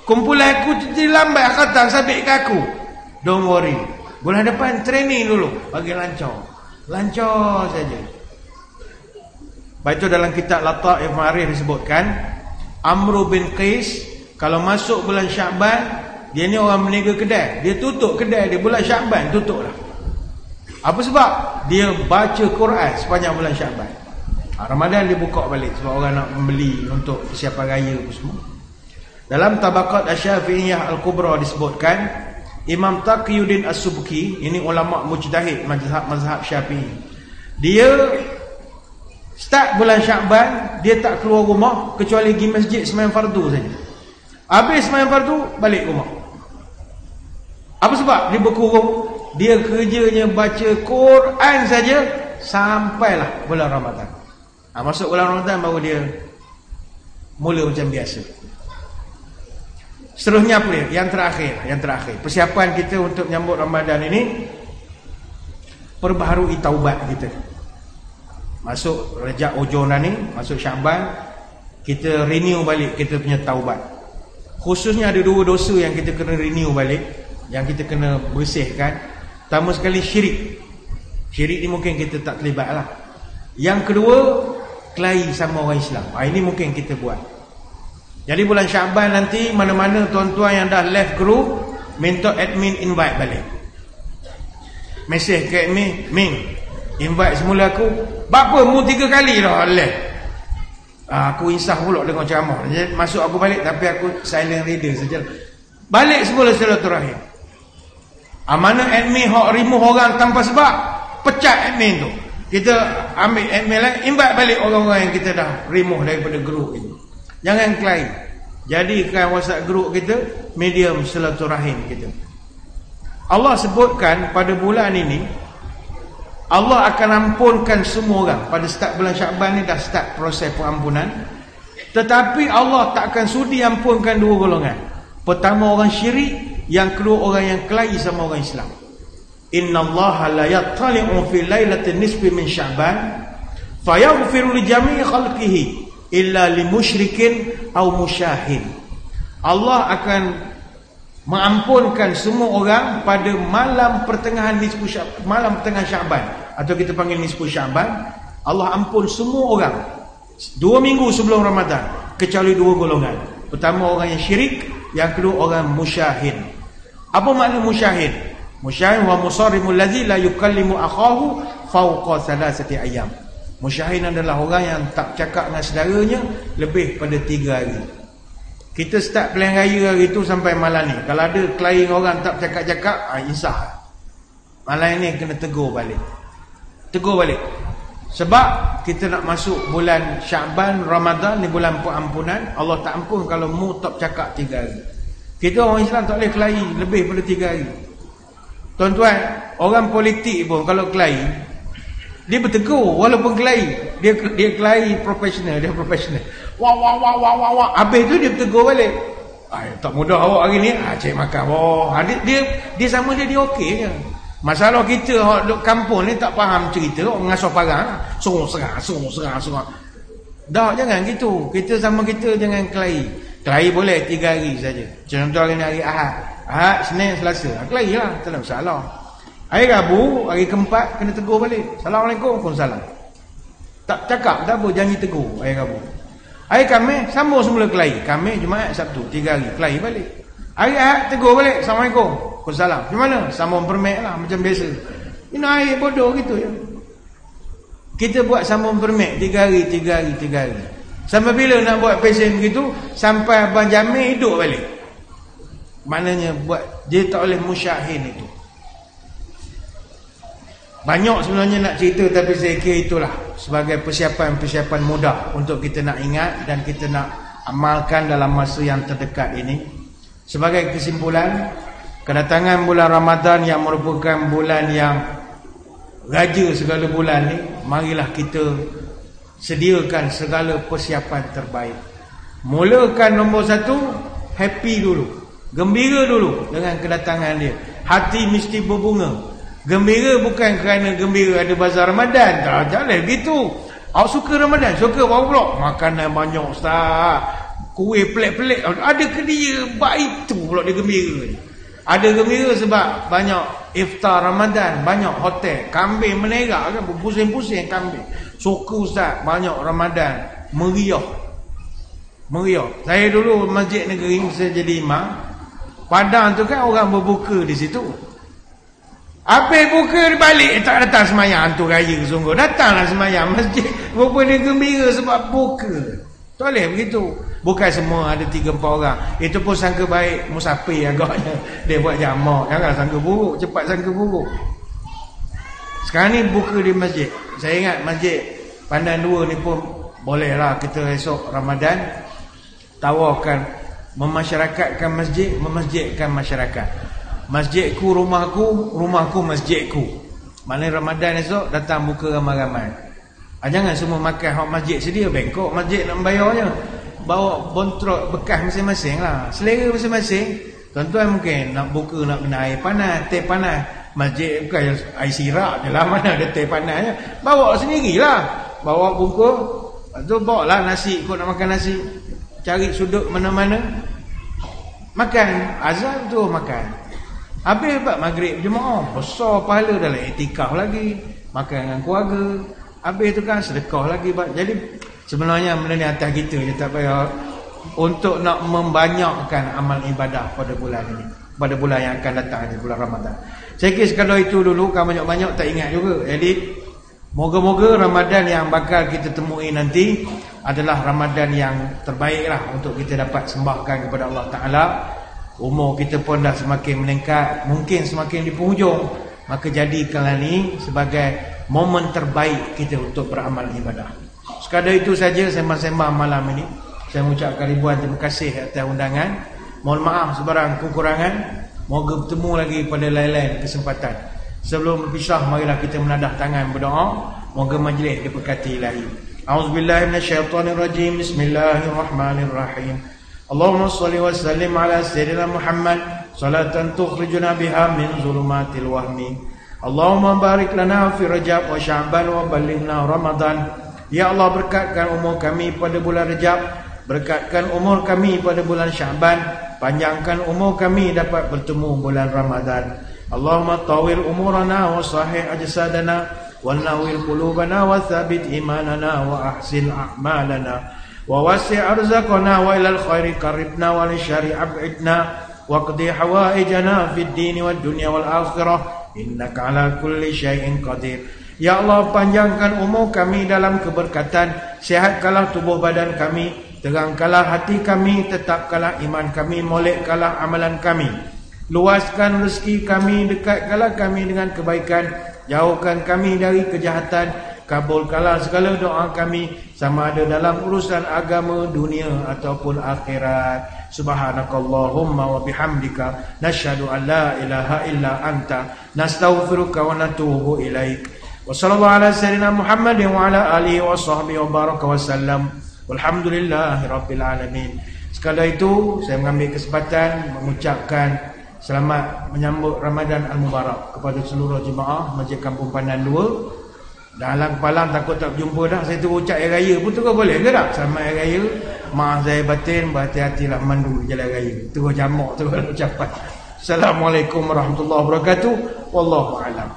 [SPEAKER 1] Kumpulan aku jadi lambat, kata sabit ke aku. Don't worry, bulan depan training dulu, bagi lancar. Lancar saja. Baca dalam kitab Lataif Ma'arif disebutkan, Amr bin Qais kalau masuk bulan Sya'ban Dia ni orang meniaga kedai. Dia tutup kedai dia bulan Syaban, tutup lah. Apa sebab? Dia baca Quran sepanjang bulan Syaban. Ramadan dia buka balik sebab orang nak membeli untuk persiapan raya apa semua. Dalam Tabaqat Asy-Syafi'iyah Al-Kubra disebutkan, Imam Taqiyuddin As-Subki, ini ulama mujtahid mazhab Syafi'i. Dia start bulan Syaban, dia tak keluar rumah kecuali pergi masjid sembahyang fardu saja. Habis sembahyang fardu, balik rumah. Apa sebab? Dia berkurung. Dia kerjanya baca Quran saja sampailah bulan Ramadan. Masuk bulan Ramadan baru dia mula macam biasa. Seterusnya apa dia? Yang terakhir. Persiapan kita untuk menyambut Ramadan ini, perbaharui taubat kita. Masuk Rejab Ujuran ni, masuk Syaban, kita renew balik kita punya taubat. Khususnya ada 2 dosa yang kita kena renew balik, yang kita kena bersihkan. Pertama sekali syirik. Syirik ni mungkin kita tak terlibat lah. Yang kedua, kelahi sama orang Islam. Ini mungkin kita buat. Jadi bulan Syaban nanti, mana-mana tuan-tuan yang dah left group, minta admin invite balik. Mesej ke admin, Ming, invite semula aku. Bapa mu 3 kali dah left. Aku insaf pula dengan ceramah. Jadi masuk aku balik, tapi aku silent reader saja. Balik semula silaturahim. Mana admin hok remove orang tanpa sebab, pecat admin tu. Kita ambil admin lain, invite balik orang-orang yang kita dah remove daripada group itu. Jangan kelahi. Jadikan WhatsApp group kita medium silaturahim kita. Allah sebutkan pada bulan ini, Allah akan ampunkan semua orang. Pada start bulan Syaban ni dah start proses pengampunan. Tetapi Allah tak akan sudi ampunkan 2 golongan. Pertama orang syirik, yang kedua orang yang kelahi sama orang Islam. Innallaha la yattali'u fi lailatin nisfi min Sya'ban fayaghfiru li jami'i khalqihi illa limusyrikin aw musyahin. Allah akan mengampunkan semua orang pada malam pertengahan nisfu Sya'ban, malam pertengahan Sya'ban, atau kita panggil nisfu Sya'ban. Allah ampun semua orang 2 minggu sebelum Ramadan, kecuali 2 golongan. Pertama orang yang syirik, yang kedua orang musyahin. Apa makna musyahin? Musyahin wa musarrimul ladzi la yukallimu akhahu fawqa 3 ayyam. Musyahin adalah orang yang tak cakap dengan saudaranya lebih pada 3 hari. Kita start pilihan raya hari tu sampai malam ni. Kalau ada klien orang tak cakap-cakap, insah. Malam ni kena tegur balik. Sebab kita nak masuk bulan Syaban, Ramadan ni bulan pengampunan. Allah tak ampun kalau mu tak cakap 3 hari. Kita orang Islam tak boleh kelahi lebih pada 3 hari. Tuan-tuan, orang politik pun kalau kelahi, dia bertegur walaupun kelahi. Dia kelahi profesional, dia profesional. Wah. Habis tu dia bertegur balik. Tak mudah awak hari ni. Cik makan. Dia sama dia okey je. Masalah kita duduk kampung ni tak faham cerita, mengasuh parang, serang. Dah, jangan gitu. Kita sama kita jangan kelahi. Kelahi boleh 3 hari saja. Contoh hari Ahad, Senin, Selasa. Kelahi lah, tak ada masalah. Hari Rabu, hari keempat kena tegur balik. Assalamualaikum, Waalaikumsalam. Tak cakap, tak apa, janji tegur hari Rabu. Hari Khamis, sambung semula kelahi. Khamis, Jumaat, Sabtu, 3 hari. Kelahi balik. Hari Ahad, tegur balik. Assalamualaikum, Waalaikumsalam. Macam mana? Sambung permit lah, macam biasa. Ini air bodoh gitu ya. Kita buat sambung permit 3 hari. Sampai bila nak buat pesen begitu? Sampai Abang Jamil hidup balik. Maknanya buat, dia tak boleh musyahin itu. Banyak sebenarnya nak cerita, tapi saya kira itulah sebagai persiapan mudah untuk kita nak ingat dan kita nak amalkan dalam masa yang terdekat ini. Sebagai kesimpulan, kedatangan bulan Ramadan yang merupakan bulan yang raja segala bulan ni, marilah kita sediakan segala persiapan terbaik. Mulakan nombor 1, happy dulu, gembira dulu dengan kedatangan dia. Hati mesti berbunga. Gembira bukan kerana gembira ada bazar Ramadan. Tak, jangan begitu. Awak suka Ramadan, suka apa pula? Makanan banyak ustaz, kuih pelik-pelik. Ada ke dia baik tu pula dia gembira. Ada gembira sebab banyak iftar Ramadan, banyak hotel, kambing menerak kan, berpusing-pusing kambing. Suka ustaz, banyak Ramadan, meriah. Saya dulu Masjid Negeri, saya jadi imam. Padang tu kan orang berbuka di situ. Habis buka balik tak datang semayang, tu raya sungguh. Datanglah semayang masjid. Berapa dia gembira sebab buka. Tak boleh begitu. Bukan semua ada 3-4 orang. Itu pun sangka baik, musafir agaknya. Dia buat jamak. Jangan sangka buruk, cepat sangka buruk. Sekarang ni buka di masjid. Saya ingat masjid Pandan 2 ni pun bolehlah kita esok Ramadan tawarkan memasyarakatkan masjid, memasjidkan masyarakat. Masjidku rumahku, rumahku masjidku. Maknanya Ramadan esok datang buka ramai-ramai. Jangan semua makan hak masjid sedia, bengkok masjid nak membayarnya. Bawa bontrok bekas masing-masing lah, selera masing-masing. Tuan-tuan mungkin nak buka nak kena air panas, teh panas. Masjid bukan air sirap je lah, mana ada teh panasnya. Bawa sendirilah. Bawa bungkus. Lepas tu bawa lah nasi, kau nak makan nasi. Cari sudut mana-mana. Makan. Azan tu makan. Habis lepas maghrib jemaah, besar pahala dalam iktikaf lagi. Makan dengan keluarga. Habis tu kan sedekah lagi. Jadi sebenarnya benda ni atas kita je, tak payah untuk nak membanyakkan amal ibadah pada bulan ini, pada bulan yang akan datang ni, bulan Ramadan. Saya kira sekadar itu dulu, kan banyak-banyak tak ingat juga. Jadi moga-moga Ramadan yang bakal kita temui nanti adalah Ramadan yang terbaik lah untuk kita dapat sembahkan kepada Allah Ta'ala. Umur kita pun dah semakin meningkat, mungkin semakin di penghujung. Maka jadikanlah ni sebagai momen terbaik kita untuk beramal ibadah. Sekadar itu saja sembah-sembah malam ini. Saya mengucapkan ribuan terima kasih atas undangan. Mohon maaf sebarang kekurangan. Moga bertemu lagi pada lain-lain kesempatan. Sebelum berpisah, marilah kita menadah tangan berdoa. Moga majlis diberkati ilahi. A'udzubillahi minasyaitonirrajim. Bismillahirrahmanirrahim. Allahumma salli wa sallim ala sayyidina Muhammad salatan tukhrijuna biha min zulumatil wahmi. Allahumma barik lana fi Rajab wa Sya'ban wa ballighna Ramadan. Ya Allah, berkatkan umur kami pada bulan Rajab, berkatkan umur kami pada bulan Sya'ban, panjangkan umur kami dapat bertemu bulan Ramadan. Allahumma tawil umurana wa sahih ajsadana wa nawil qulubana wa thabit imanana wa ahsin a'malana wa wasi' arzaqana wa ilal khairi qaribna wa lisyari ab'idna wa qdi hawaijana fid dini wad dunya wal akhirah innaka ala kulli syai'in qadir. Ya Allah, panjangkan umur kami dalam keberkatan, sihatkanlah tubuh badan kami, terangkanlah hati kami, tetapkanlah iman kami, molekkanlah amalan kami, luaskan rezeki kami, dekatkanlah kami dengan kebaikan, jauhkan kami dari kejahatan, kabulkanlah segala doa kami, sama ada dalam urusan agama, dunia ataupun akhirat. Subhanakallahumma wa bihamdika nasyhadu an la ilaha illa anta nastaghfiruka wa natubu ilaik. Wa sallallahu ala sayyidina Muhammadin wa ala alihi wa sahbihi wa baraka wa sallam. Walhamdulillahi rabbil alamin. Sekadar itu saya mengambil kesempatan mengucapkan selamat menyambut Ramadan Al-Mubarak kepada seluruh jemaah Masjid Kampung Pandan 2. Dalam kepala takut tak berjumpa dah, saya tu ucap air raya pun terus boleh ke tak? Selamat air raya. Maaf saya batin, berhati-hatilah mandu jalan raya. Terus jamak terus ucapan. Assalamualaikum warahmatullahi wabarakatuh. Wallahu a'lam.